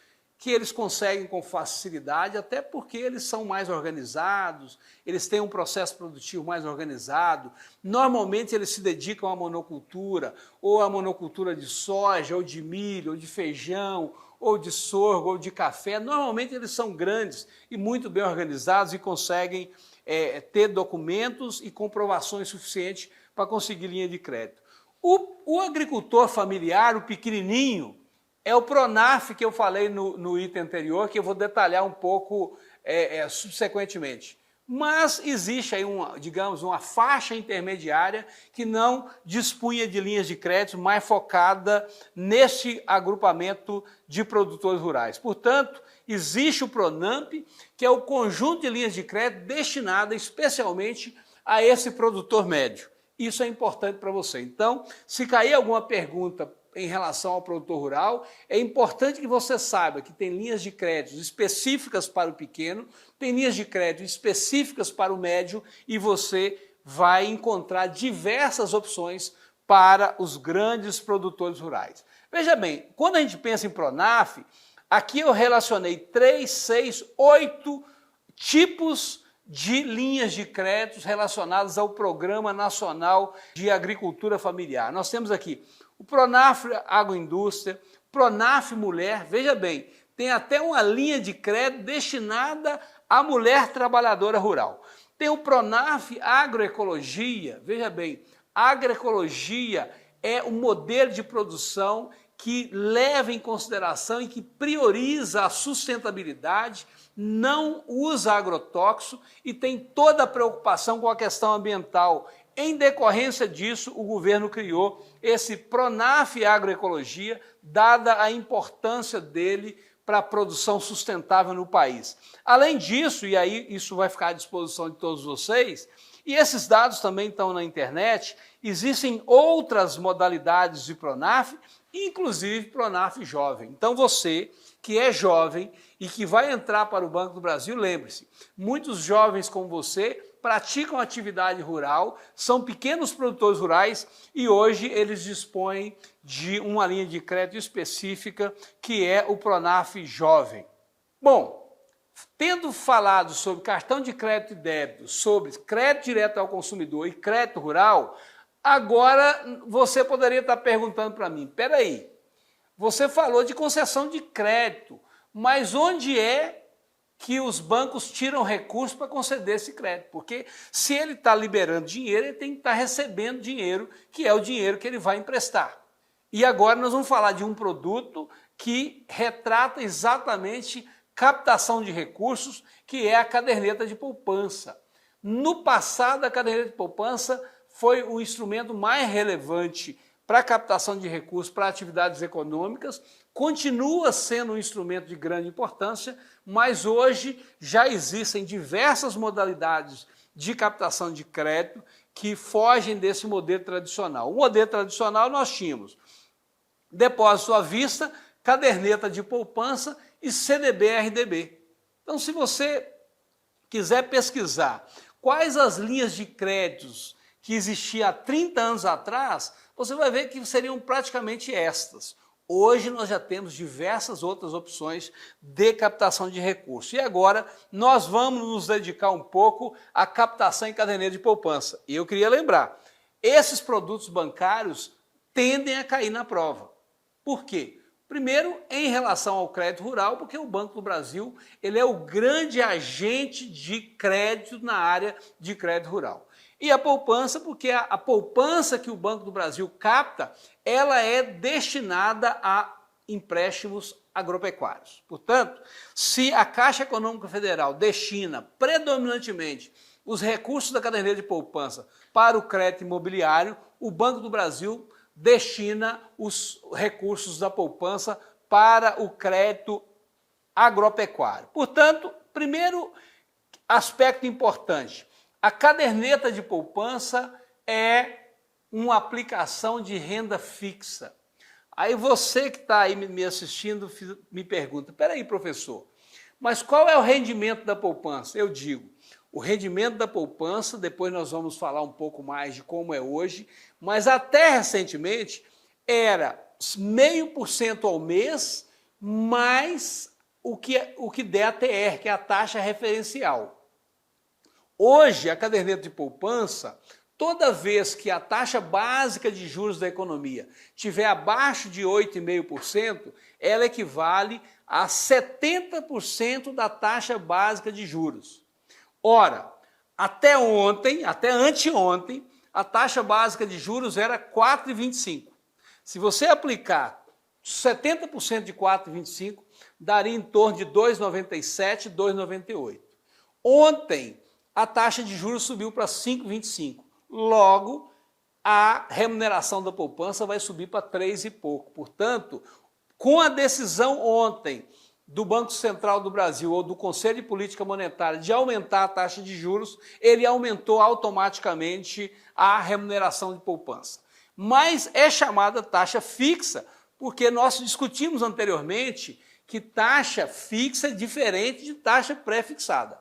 que eles conseguem com facilidade, até porque eles são mais organizados, eles têm um processo produtivo mais organizado. Normalmente eles se dedicam à monocultura, ou à monocultura de soja, ou de milho, ou de feijão, ou de sorgo, ou de café. Normalmente eles são grandes e muito bem organizados e conseguem ter documentos e comprovações suficientes para conseguir linha de crédito. O agricultor familiar, o pequenininho, é o PRONAF que eu falei no item anterior, que eu vou detalhar um pouco subsequentemente. Mas existe aí, digamos, uma faixa intermediária que não dispunha de linhas de crédito mais focada neste agrupamento de produtores rurais. Portanto, existe o PRONAMP, que é o conjunto de linhas de crédito destinada especialmente a esse produtor médio. Isso é importante para você. Então, se cair alguma pergunta em relação ao produtor rural, é importante que você saiba que tem linhas de crédito específicas para o pequeno, tem linhas de crédito específicas para o médio e você vai encontrar diversas opções para os grandes produtores rurais. Veja bem, quando a gente pensa em PRONAF, aqui eu relacionei 3, 6, 8 tipos de linhas de créditos relacionadas ao Programa Nacional de Agricultura Familiar. Nós temos aqui o PRONAF Agroindústria, PRONAF Mulher, veja bem, tem até uma linha de crédito destinada à mulher trabalhadora rural. Tem o PRONAF Agroecologia, veja bem, agroecologia é um modelo de produção que leva em consideração e que prioriza a sustentabilidade, não usa agrotóxico e tem toda a preocupação com a questão ambiental. Em decorrência disso, o governo criou esse Pronaf Agroecologia, dada a importância dele para a produção sustentável no país. Além disso, e aí isso vai ficar à disposição de todos vocês, e esses dados também estão na internet, existem outras modalidades de Pronaf, inclusive Pronaf Jovem. Então você que é jovem e que vai entrar para o Banco do Brasil, lembre-se, muitos jovens como você praticam atividade rural, são pequenos produtores rurais e hoje eles dispõem de uma linha de crédito específica que é o Pronaf Jovem. Bom, tendo falado sobre cartão de crédito e débito, sobre crédito direto ao consumidor e crédito rural, agora você poderia estar perguntando para mim, peraí, você falou de concessão de crédito, mas onde é que os bancos tiram recursos para conceder esse crédito? Porque se ele está liberando dinheiro, ele tem que estar recebendo dinheiro, que é o dinheiro que ele vai emprestar. E agora nós vamos falar de um produto que retrata exatamente captação de recursos, que é a caderneta de poupança. No passado, a caderneta de poupança foi o instrumento mais relevante para a captação de recursos para atividades econômicas, continua sendo um instrumento de grande importância, mas hoje já existem diversas modalidades de captação de crédito que fogem desse modelo tradicional. O modelo tradicional nós tínhamos depósito à vista, caderneta de poupança e CDB-RDB. Então, se você quiser pesquisar quais as linhas de créditos que existiam há 30 anos atrás, você vai ver que seriam praticamente estas. Hoje nós já temos diversas outras opções de captação de recursos. E agora nós vamos nos dedicar um pouco à captação em caderneta de poupança. E eu queria lembrar, esses produtos bancários tendem a cair na prova. Por quê? Primeiro, em relação ao crédito rural, porque o Banco do Brasil ele é o grande agente de crédito na área de crédito rural. E a poupança, porque a poupança que o Banco do Brasil capta, ela é destinada a empréstimos agropecuários. Portanto, se a Caixa Econômica Federal destina predominantemente os recursos da caderneta de poupança para o crédito imobiliário, o Banco do Brasil destina os recursos da poupança para o crédito agropecuário. Portanto, primeiro aspecto importante, a caderneta de poupança é uma aplicação de renda fixa. Aí você que está aí me assistindo me pergunta, peraí, professor, mas qual é o rendimento da poupança? Eu digo, o rendimento da poupança, depois nós vamos falar um pouco mais de como é hoje, mas até recentemente era 0,5% ao mês, mais o que der a TR, que é a taxa referencial. Hoje, a caderneta de poupança, toda vez que a taxa básica de juros da economia estiver abaixo de 8,5%, ela equivale a 70% da taxa básica de juros. Ora, até anteontem, a taxa básica de juros era 4,25%. Se você aplicar 70% de 4,25%, daria em torno de 2,97%, 2,98%. Ontem, a taxa de juros subiu para 5,25%. Logo, a remuneração da poupança vai subir para 3 e pouco. Portanto, com a decisão ontem do Banco Central do Brasil ou do Conselho de Política Monetária de aumentar a taxa de juros, ele aumentou automaticamente a remuneração de poupança. Mas é chamada taxa fixa, porque nós discutimos anteriormente que taxa fixa é diferente de taxa pré-fixada.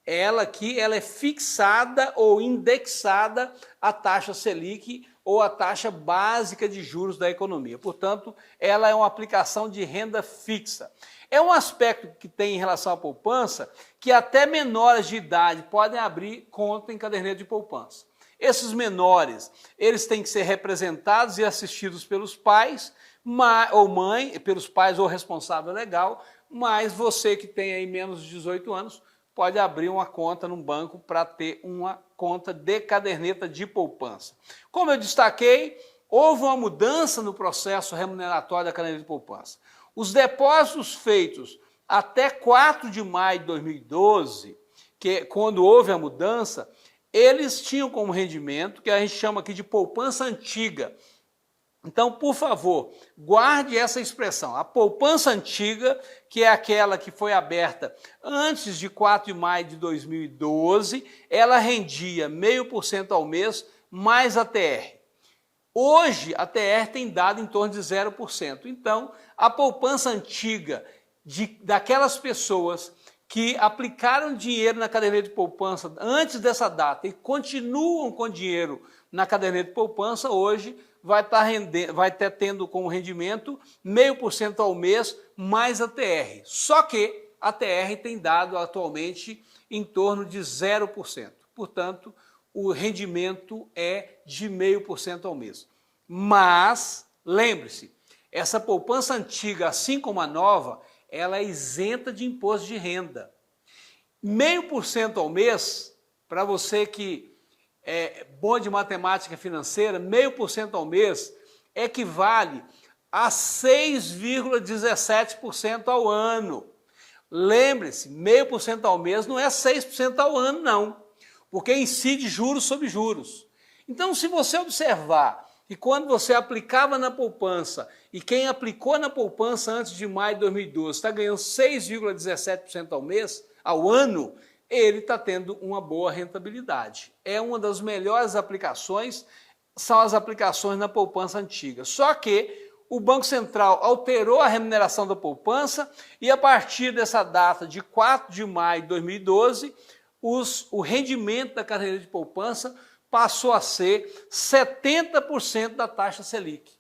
Ela aqui ela é fixada ou indexada à taxa Selic ou à taxa básica de juros da economia. Portanto, ela é uma aplicação de renda fixa. É um aspecto que tem em relação à poupança que até menores de idade podem abrir conta em caderneta de poupança. Esses menores, eles têm que ser representados e assistidos pelos pais ou mãe, pelos pais ou responsável legal, mas você que tem aí menos de 18 anos, pode abrir uma conta num banco para ter uma conta de caderneta de poupança. Como eu destaquei, houve uma mudança no processo remuneratório da caderneta de poupança. Os depósitos feitos até 4 de maio de 2012, que é quando houve a mudança, eles tinham como rendimento, que a gente chama aqui de poupança antiga. Então, por favor, guarde essa expressão. A poupança antiga, que é aquela que foi aberta antes de 4 de maio de 2012, ela rendia 0,5% ao mês mais a TR. Hoje, a TR tem dado em torno de 0%. Então, a poupança antiga daquelas pessoas que aplicaram dinheiro na caderneta de poupança antes dessa data e continuam com dinheiro na caderneta de poupança, hoje vai estar tendo como rendimento 0,5% ao mês mais a TR. Só que a TR tem dado atualmente em torno de 0%. Portanto, o rendimento é de 0,5% ao mês. Mas, lembre-se, essa poupança antiga, assim como a nova, ela é isenta de imposto de renda. 0,5% ao mês, para você que é bom de matemática financeira, 0,5% ao mês equivale a 6,17% ao ano. Lembre-se, 0,5% ao mês não é 6% ao ano, não, porque incide juros sobre juros. Então, se você observar que quando você aplicava na poupança, e quem aplicou na poupança antes de maio de 2012 está ganhando 6,17% ao mês, ao ano, ele está tendo uma boa rentabilidade. É uma das melhores aplicações, são as aplicações na poupança antiga. Só que o Banco Central alterou a remuneração da poupança e a partir dessa data de 4 de maio de 2012, o rendimento da carteira de poupança passou a ser 70% da taxa Selic.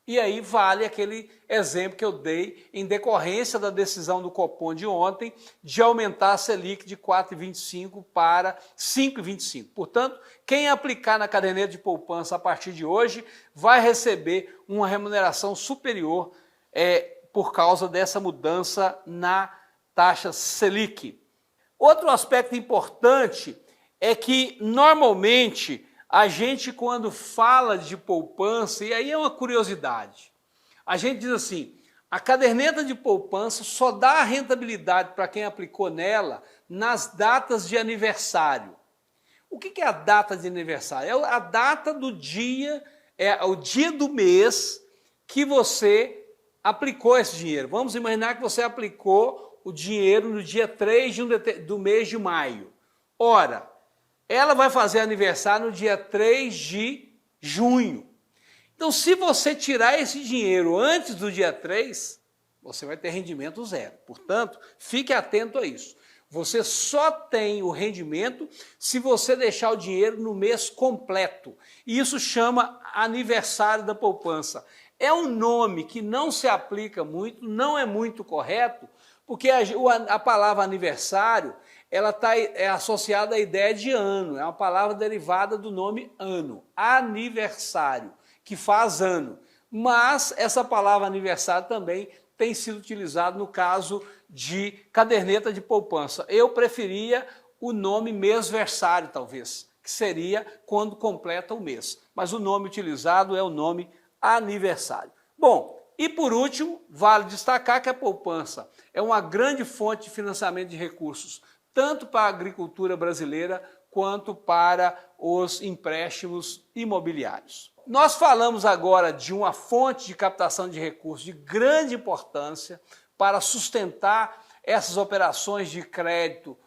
E aí vale aquele exemplo que eu dei em decorrência da decisão do Copom de ontem de aumentar a Selic de 4,25 para 5,25. Portanto, quem aplicar na caderneta de poupança a partir de hoje vai receber uma remuneração superior por causa dessa mudança na taxa Selic. Outro aspecto importante é que, normalmente, a gente, quando fala de poupança, e aí é uma curiosidade, a gente diz assim, a caderneta de poupança só dá rentabilidade para quem aplicou nela nas datas de aniversário. O que é a data de aniversário? É a data do dia, é o dia do mês que você aplicou esse dinheiro. Vamos imaginar que você aplicou o dinheiro no dia 3 do mês de maio. Ora, ela vai fazer aniversário no dia 3 de junho. Então, se você tirar esse dinheiro antes do dia 3, você vai ter rendimento zero. Portanto, fique atento a isso. Você só tem o rendimento se você deixar o dinheiro no mês completo. E isso chama aniversário da poupança. É um nome que não se aplica muito, não é muito correto, porque a palavra aniversário ela é associada à ideia de ano, é uma palavra derivada do nome ano, aniversário, que faz ano. Mas essa palavra aniversário também tem sido utilizada no caso de caderneta de poupança. Eu preferia o nome mêsversário, talvez, que seria quando completa o mês. Mas o nome utilizado é o nome aniversário. Bom, e por último, vale destacar que a poupança é uma grande fonte de financiamento de recursos, tanto para a agricultura brasileira quanto para os empréstimos imobiliários. Nós falamos agora de uma fonte de captação de recursos de grande importância para sustentar essas operações de crédito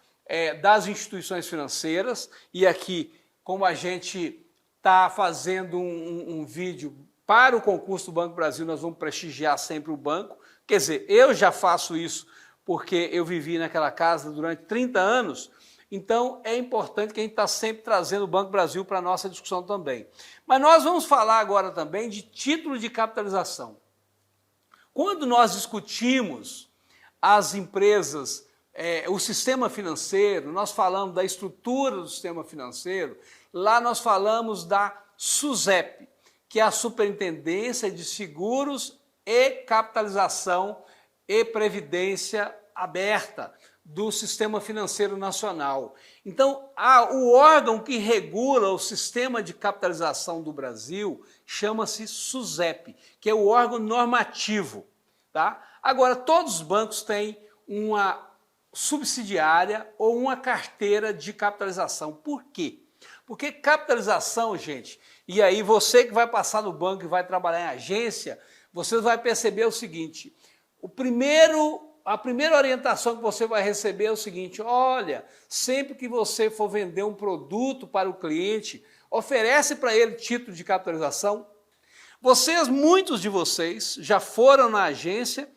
das instituições financeiras, e aqui, como a gente está fazendo um vídeo para o concurso do Banco do Brasil, nós vamos prestigiar sempre o banco, quer dizer, eu já faço isso porque eu vivi naquela casa durante 30 anos, então é importante que a gente está sempre trazendo o Banco do Brasil para a nossa discussão também. Mas nós vamos falar agora também de título de capitalização. Quando nós discutimos as empresas, o sistema financeiro, nós falamos da estrutura do sistema financeiro, lá nós falamos da SUSEP, que é a Superintendência de Seguros e Capitalização e Previdência Aberta do Sistema Financeiro Nacional. Então, o órgão que regula o sistema de capitalização do Brasil chama-se SUSEP, que é o órgão normativo. Tá? Agora, todos os bancos têm uma subsidiária ou uma carteira de capitalização. Por quê? Porque capitalização, gente, e aí você que vai passar no banco e vai trabalhar em agência, você vai perceber o seguinte, a primeira orientação que você vai receber é o seguinte, olha, sempre que você for vender um produto para o cliente, oferece para ele título de capitalização. Muitos de vocês já foram na agência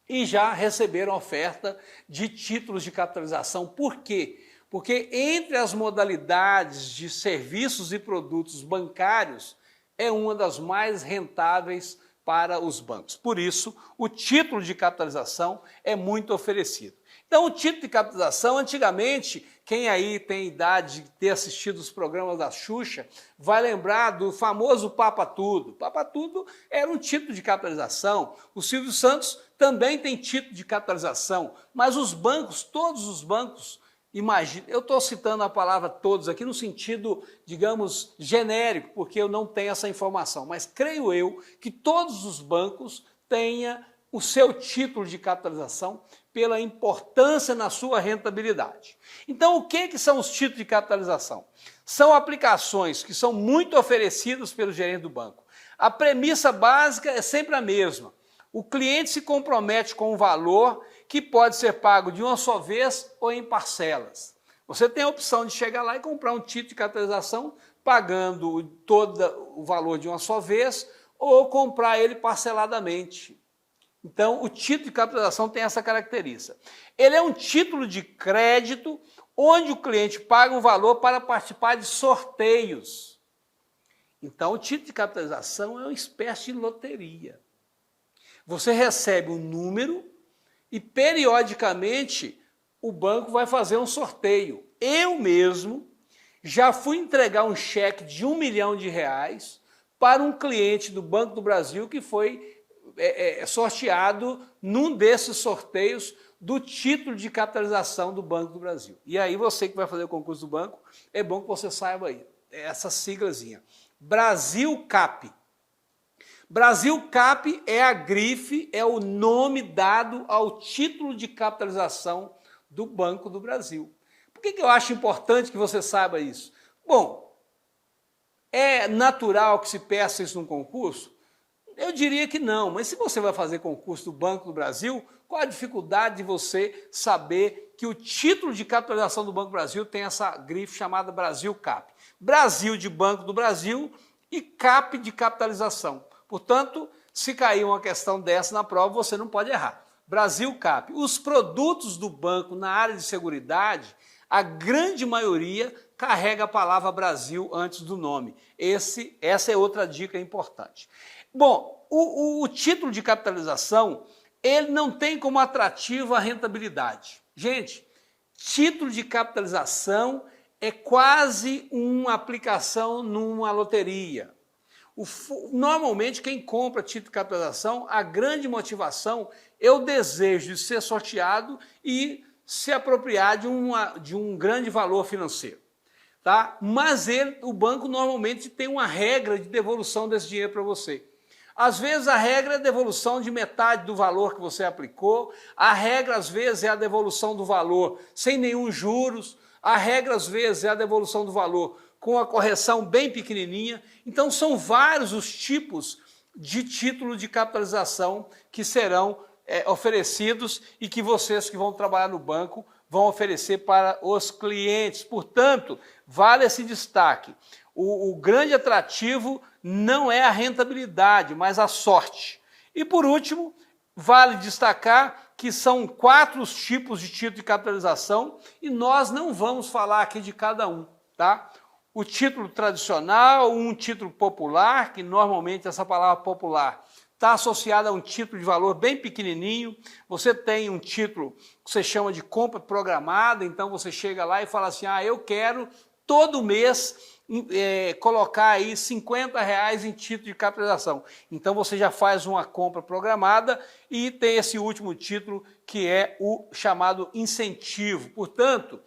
e já receberam oferta de títulos de capitalização. Por quê? Porque entre as modalidades de serviços e produtos bancários, é uma das mais rentáveis para os bancos. Por isso, o título de capitalização é muito oferecido. Então, o título de capitalização, antigamente, quem aí tem idade de ter assistido os programas da Xuxa, vai lembrar do famoso Papa Tudo. Papa Tudo era um título de capitalização. O Silvio Santos também tem título de capitalização. Mas os bancos, todos os bancos, eu estou citando a palavra todos aqui no sentido, digamos, genérico, porque eu não tenho essa informação, mas creio eu que todos os bancos tenham o seu título de capitalização pela importância na sua rentabilidade. Então, o que são os títulos de capitalização? São aplicações que são muito oferecidas pelo gerente do banco. A premissa básica é sempre a mesma. O cliente se compromete com um valor que pode ser pago de uma só vez ou em parcelas. Você tem a opção de chegar lá e comprar um título de capitalização pagando todo o valor de uma só vez ou comprar ele parceladamente. Então, o título de capitalização tem essa característica. Ele é um título de crédito onde o cliente paga um valor para participar de sorteios. Então, o título de capitalização é uma espécie de loteria. Você recebe um número e, periodicamente, o banco vai fazer um sorteio. Eu mesmo já fui entregar um cheque de R$1 milhão para um cliente do Banco do Brasil que foi sorteado num desses sorteios do título de capitalização do Banco do Brasil. E aí você que vai fazer o concurso do banco, é bom que você saiba aí, essa siglazinha. Brasilcap. Brasilcap é a grife, é o nome dado ao título de capitalização do Banco do Brasil. Por que eu acho importante que você saiba isso? Bom, é natural que se peça isso num concurso? Eu diria que não, mas se você vai fazer concurso do Banco do Brasil, qual a dificuldade de você saber que o título de capitalização do Banco do Brasil tem essa grife chamada Brasilcap? Brasil de Banco do Brasil e CAP de capitalização. Portanto, se cair uma questão dessa na prova, você não pode errar. Brasilcap. Os produtos do banco na área de seguridade, a grande maioria carrega a palavra Brasil antes do nome. Essa é outra dica importante. Bom, o título de capitalização, ele não tem como atrativo a rentabilidade. Gente, título de capitalização é quase uma aplicação numa loteria. Normalmente, quem compra título de capitalização, a grande motivação é o desejo de ser sorteado e se apropriar de um grande valor financeiro. Tá? Mas o banco normalmente tem uma regra de devolução desse dinheiro para você. Às vezes a regra é a devolução de metade do valor que você aplicou, a regra às vezes é a devolução do valor sem nenhum juros, a regra às vezes é a devolução do valor com a correção bem pequenininha. Então são vários os tipos de título de capitalização que serão oferecidos e que vocês que vão trabalhar no banco vão oferecer para os clientes. Portanto, vale esse destaque. O grande atrativo não é a rentabilidade, mas a sorte. E por último, vale destacar que são 4 os tipos de título de capitalização e nós não vamos falar aqui de cada um, tá? O título tradicional, um título popular, que normalmente essa palavra popular está associada a um título de valor bem pequenininho. Você tem um título que você chama de compra programada, então você chega lá e fala assim, eu quero todo mês colocar aí R$50 em título de capitalização. Então você já faz uma compra programada e tem esse último título que é o chamado incentivo. Portanto,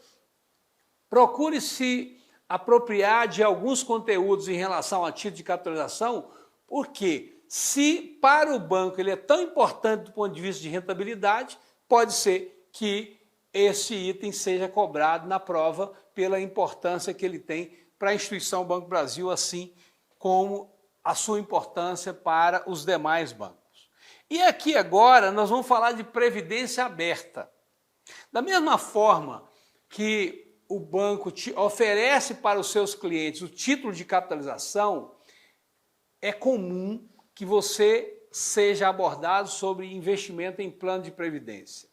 procure se apropriar de alguns conteúdos em relação a título de capitalização, porque se para o banco ele é tão importante do ponto de vista de rentabilidade, pode ser que esse item seja cobrado na prova pela importância que ele tem para a instituição Banco do Brasil, assim como a sua importância para os demais bancos. E aqui agora nós vamos falar de previdência aberta. Da mesma forma que o banco oferece para os seus clientes o título de capitalização, é comum que você seja abordado sobre investimento em plano de previdência.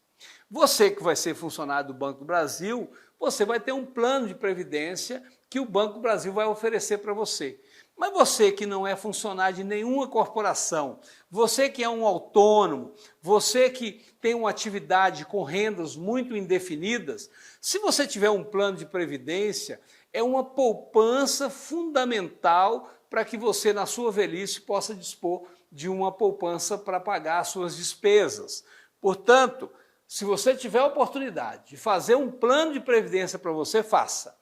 Você que vai ser funcionário do Banco do Brasil, você vai ter um plano de previdência que o Banco do Brasil vai oferecer para você. Mas você que não é funcionário de nenhuma corporação, você que é um autônomo, você que tem uma atividade com rendas muito indefinidas, se você tiver um plano de previdência, é uma poupança fundamental para que você, na sua velhice, possa dispor de uma poupança para pagar as suas despesas. Portanto, se você tiver a oportunidade de fazer um plano de previdência para você, faça.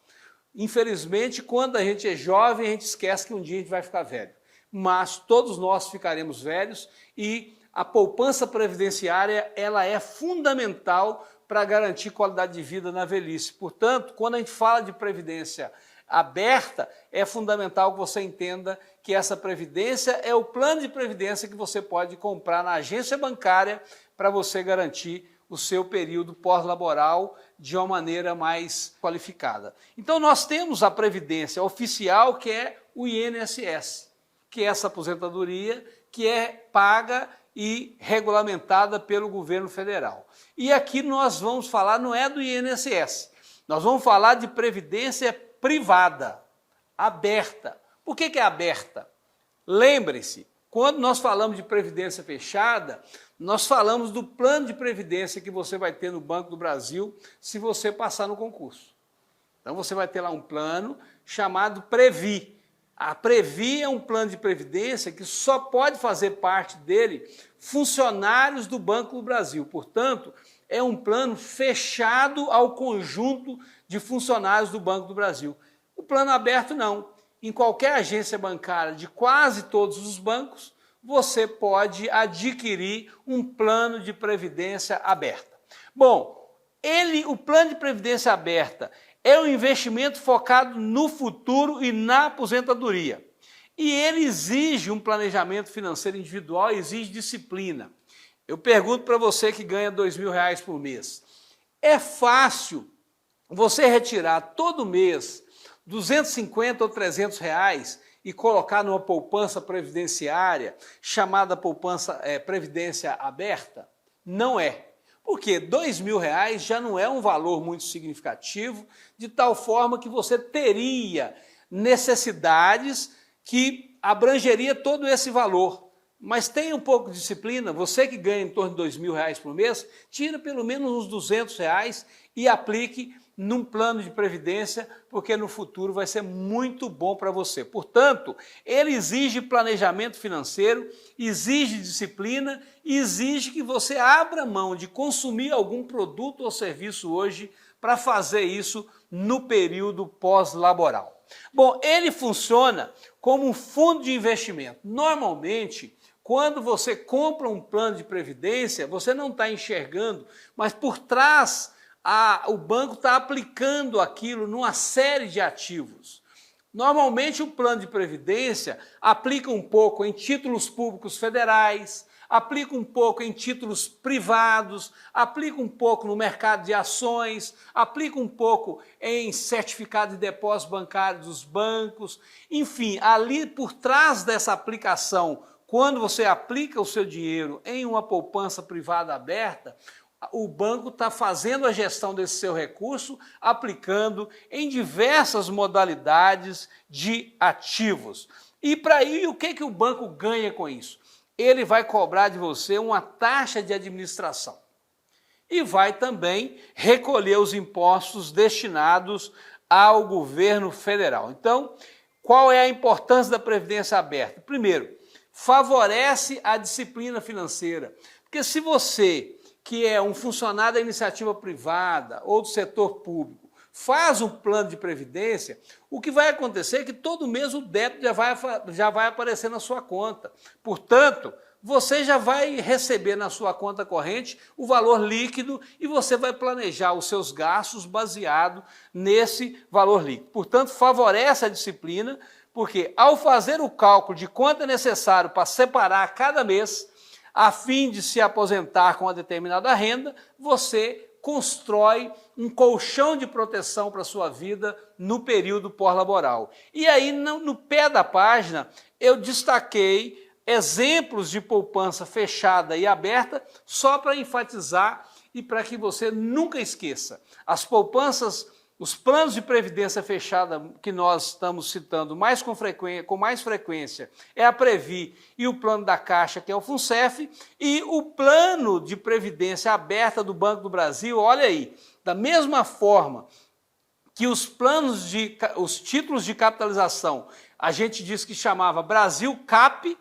Infelizmente, quando a gente é jovem, a gente esquece que um dia a gente vai ficar velho. Mas todos nós ficaremos velhos e a poupança previdenciária ela é fundamental para garantir qualidade de vida na velhice. Portanto, quando a gente fala de previdência aberta, é fundamental que você entenda que essa previdência é o plano de previdência que você pode comprar na agência bancária para você garantir o seu período pós-laboral de uma maneira mais qualificada. Então nós temos a previdência oficial, que é o INSS, que é essa aposentadoria que é paga e regulamentada pelo governo federal. E aqui nós vamos falar, não é do INSS, nós vamos falar de previdência privada, aberta. Por que é aberta? Lembre-se, quando nós falamos de previdência fechada, nós falamos do plano de previdência que você vai ter no Banco do Brasil se você passar no concurso. Então você vai ter lá um plano chamado Previ. A Previ é um plano de previdência que só pode fazer parte dele funcionários do Banco do Brasil. Portanto, é um plano fechado ao conjunto de funcionários do Banco do Brasil. O plano aberto não. Em qualquer agência bancária de quase todos os bancos, você pode adquirir um plano de previdência aberta. Bom, o plano de previdência aberta é um investimento focado no futuro e na aposentadoria. E ele exige um planejamento financeiro individual, exige disciplina. Eu pergunto para você que ganha R$2.000 por mês, é fácil você retirar todo mês 250 ou R$300 e colocar numa poupança previdenciária chamada previdência aberta? Não é. Porque R$2.000 já não é um valor muito significativo, de tal forma que você teria necessidades que abrangeria todo esse valor. Mas tenha um pouco de disciplina, você que ganha em torno de R$2.000 por mês, tira pelo menos uns R$200 e aplique num plano de previdência, porque no futuro vai ser muito bom para você. Portanto, ele exige planejamento financeiro, exige disciplina e exige que você abra mão de consumir algum produto ou serviço hoje para fazer isso no período pós-laboral. Bom, ele funciona como um fundo de investimento. Normalmente, quando você compra um plano de previdência, você não está enxergando, mas por trás o banco está aplicando aquilo numa série de ativos. Normalmente o plano de previdência aplica um pouco em títulos públicos federais, aplica um pouco em títulos privados, aplica um pouco no mercado de ações, aplica um pouco em certificado de depósito bancário dos bancos. Enfim, ali por trás dessa aplicação, quando você aplica o seu dinheiro em uma poupança privada aberta, o banco está fazendo a gestão desse seu recurso, aplicando em diversas modalidades de ativos. E para aí, o que o banco ganha com isso? Ele vai cobrar de você uma taxa de administração e vai também recolher os impostos destinados ao governo federal. Então, qual é a importância da previdência aberta? Primeiro, favorece a disciplina financeira, porque se você que é um funcionário da iniciativa privada ou do setor público, faz um plano de previdência, o que vai acontecer é que todo mês o débito já vai aparecer na sua conta. Portanto, você já vai receber na sua conta corrente o valor líquido e você vai planejar os seus gastos baseado nesse valor líquido. Portanto, favorece a disciplina, porque ao fazer o cálculo de quanto é necessário para separar cada mês, a fim de se aposentar com uma determinada renda, você constrói um colchão de proteção para a sua vida no período pós-laboral. E aí, no pé da página, eu destaquei exemplos de poupança fechada e aberta, só para enfatizar e para que você nunca esqueça. As poupanças, os planos de previdência fechada que nós estamos citando com mais frequência é a Previ e o plano da Caixa, que é o Funcef, e o plano de previdência aberta do Banco do Brasil, olha aí, da mesma forma que os títulos de capitalização, a gente disse que chamava Brasil Cap,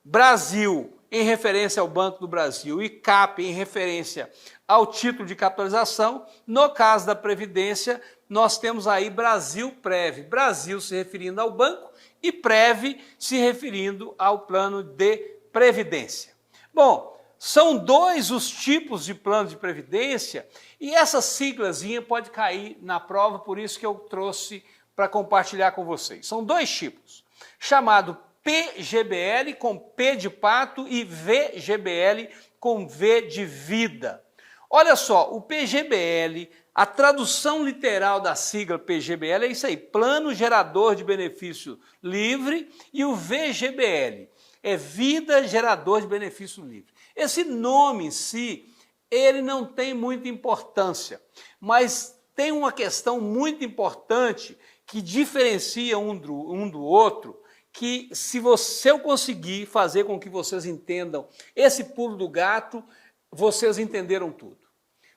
Brasil em referência ao Banco do Brasil e CAP em referência ao título de capitalização. No caso da Previdência, nós temos aí Brasil Prev, Brasil se referindo ao banco e Prev se referindo ao plano de previdência. Bom, são dois os tipos de plano de previdência e essa siglazinha pode cair na prova, por isso que eu trouxe para compartilhar com vocês. São dois tipos, chamado PGBL com P de pato e VGBL com V de vida. Olha só, o PGBL, a tradução literal da sigla PGBL é isso aí, Plano Gerador de Benefício Livre, e o VGBL é Vida Gerador de Benefício Livre. Esse nome em si, ele não tem muita importância, mas tem uma questão muito importante que diferencia um do outro, que se eu conseguir fazer com que vocês entendam esse pulo do gato, vocês entenderam tudo.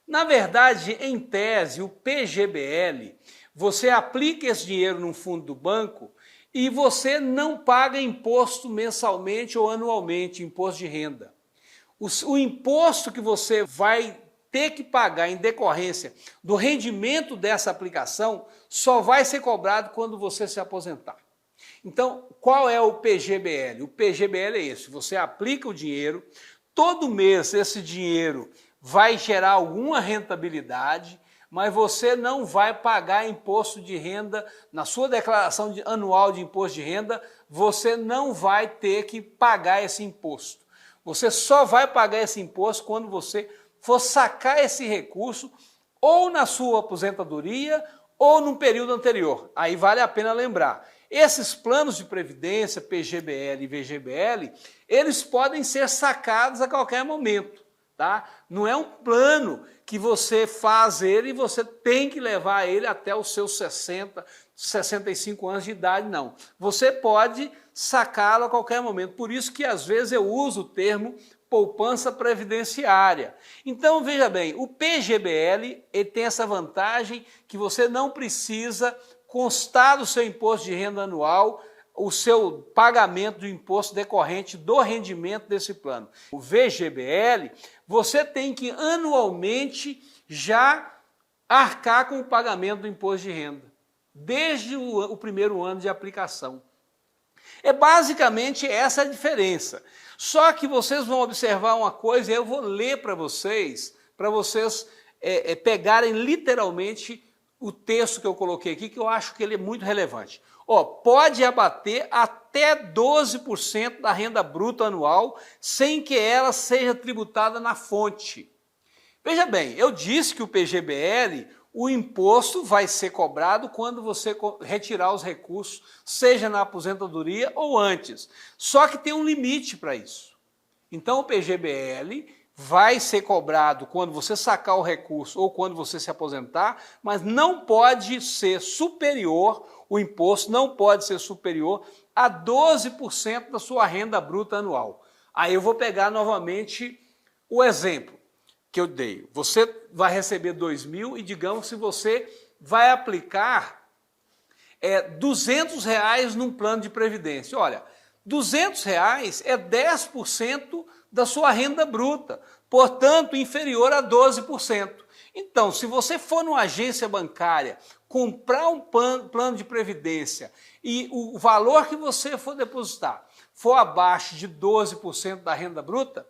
Na verdade, em tese, o PGBL, você aplica esse dinheiro num fundo do banco e você não paga imposto mensalmente ou anualmente, imposto de renda. O imposto que você vai ter que pagar em decorrência do rendimento dessa aplicação só vai ser cobrado quando você se aposentar. Então, qual é o PGBL? O PGBL é esse, você aplica o dinheiro, todo mês esse dinheiro vai gerar alguma rentabilidade, mas você não vai pagar imposto de renda, na sua declaração anual de imposto de renda, você não vai ter que pagar esse imposto. Você só vai pagar esse imposto quando você for sacar esse recurso ou na sua aposentadoria ou num período anterior. Aí vale a pena lembrar. Esses planos de previdência, PGBL e VGBL, eles podem ser sacados a qualquer momento, tá? Não é um plano que você faz ele e você tem que levar ele até os seus 60, 65 anos de idade, não. Você pode sacá-lo a qualquer momento, por isso que às vezes eu uso o termo poupança previdenciária. Então, veja bem, o PGBL ele tem essa vantagem que você não precisa constar do seu imposto de renda anual o seu pagamento do imposto decorrente do rendimento desse plano. O VGBL, você tem que anualmente já arcar com o pagamento do imposto de renda, desde o primeiro ano de aplicação. É basicamente essa a diferença. Só que vocês vão observar uma coisa, e eu vou ler para vocês pegarem literalmente o texto que eu coloquei aqui, que eu acho que ele é muito relevante. Ó, pode abater até 12% da renda bruta anual, sem que ela seja tributada na fonte. Veja bem, eu disse que o PGBL, o imposto vai ser cobrado quando você retirar os recursos, seja na aposentadoria ou antes. Só que tem um limite para isso. Então o PGBL vai ser cobrado quando você sacar o recurso ou quando você se aposentar, mas não pode ser superior, o imposto não pode ser superior a 12% da sua renda bruta anual. Aí eu vou pegar novamente o exemplo que eu dei. Você vai receber 2.000 e digamos se você vai aplicar R$200 num plano de previdência. Olha, R$200 é 10% da sua renda bruta, portanto inferior a 12%. Então, se você for numa agência bancária, comprar um plano de previdência e o valor que você for depositar for abaixo de 12% da renda bruta,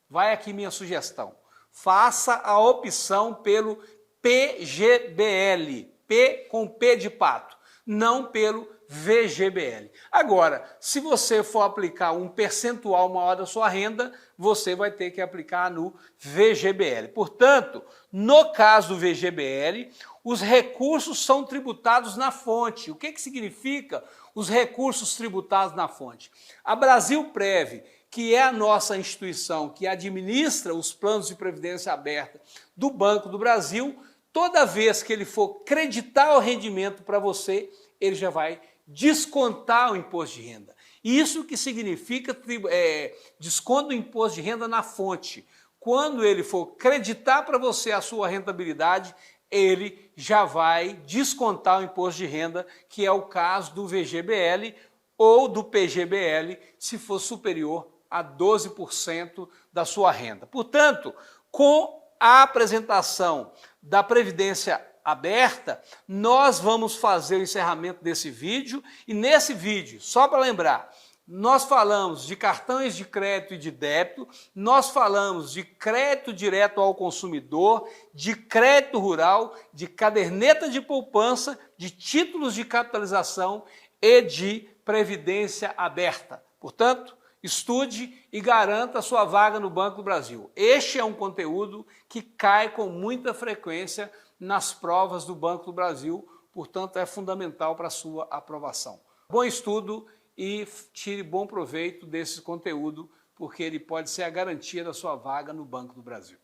vai aqui minha sugestão. Faça a opção pelo PGBL, P com P de pato, não pelo VGBL. Agora, se você for aplicar um percentual maior da sua renda, você vai ter que aplicar no VGBL. Portanto, no caso do VGBL, os recursos são tributados na fonte. O que significa os recursos tributados na fonte? A Brasilprev, que é a nossa instituição que administra os planos de previdência aberta do Banco do Brasil, toda vez que ele for creditar o rendimento para você, ele já vai descontar o imposto de renda. Isso que significa desconto do imposto de renda na fonte. Quando ele for creditar para você a sua rentabilidade, ele já vai descontar o imposto de renda, que é o caso do VGBL ou do PGBL, se for superior a 12% da sua renda. Portanto, com a apresentação da Previdência Aberta, nós vamos fazer o encerramento desse vídeo, e nesse vídeo, só para lembrar, nós falamos de cartões de crédito e de débito, nós falamos de crédito direto ao consumidor, de crédito rural, de caderneta de poupança, de títulos de capitalização e de previdência aberta. Portanto, estude e garanta a sua vaga no Banco do Brasil. Este é um conteúdo que cai com muita frequência nas provas do Banco do Brasil, portanto é fundamental para a sua aprovação. Bom estudo e tire bom proveito desse conteúdo, porque ele pode ser a garantia da sua vaga no Banco do Brasil.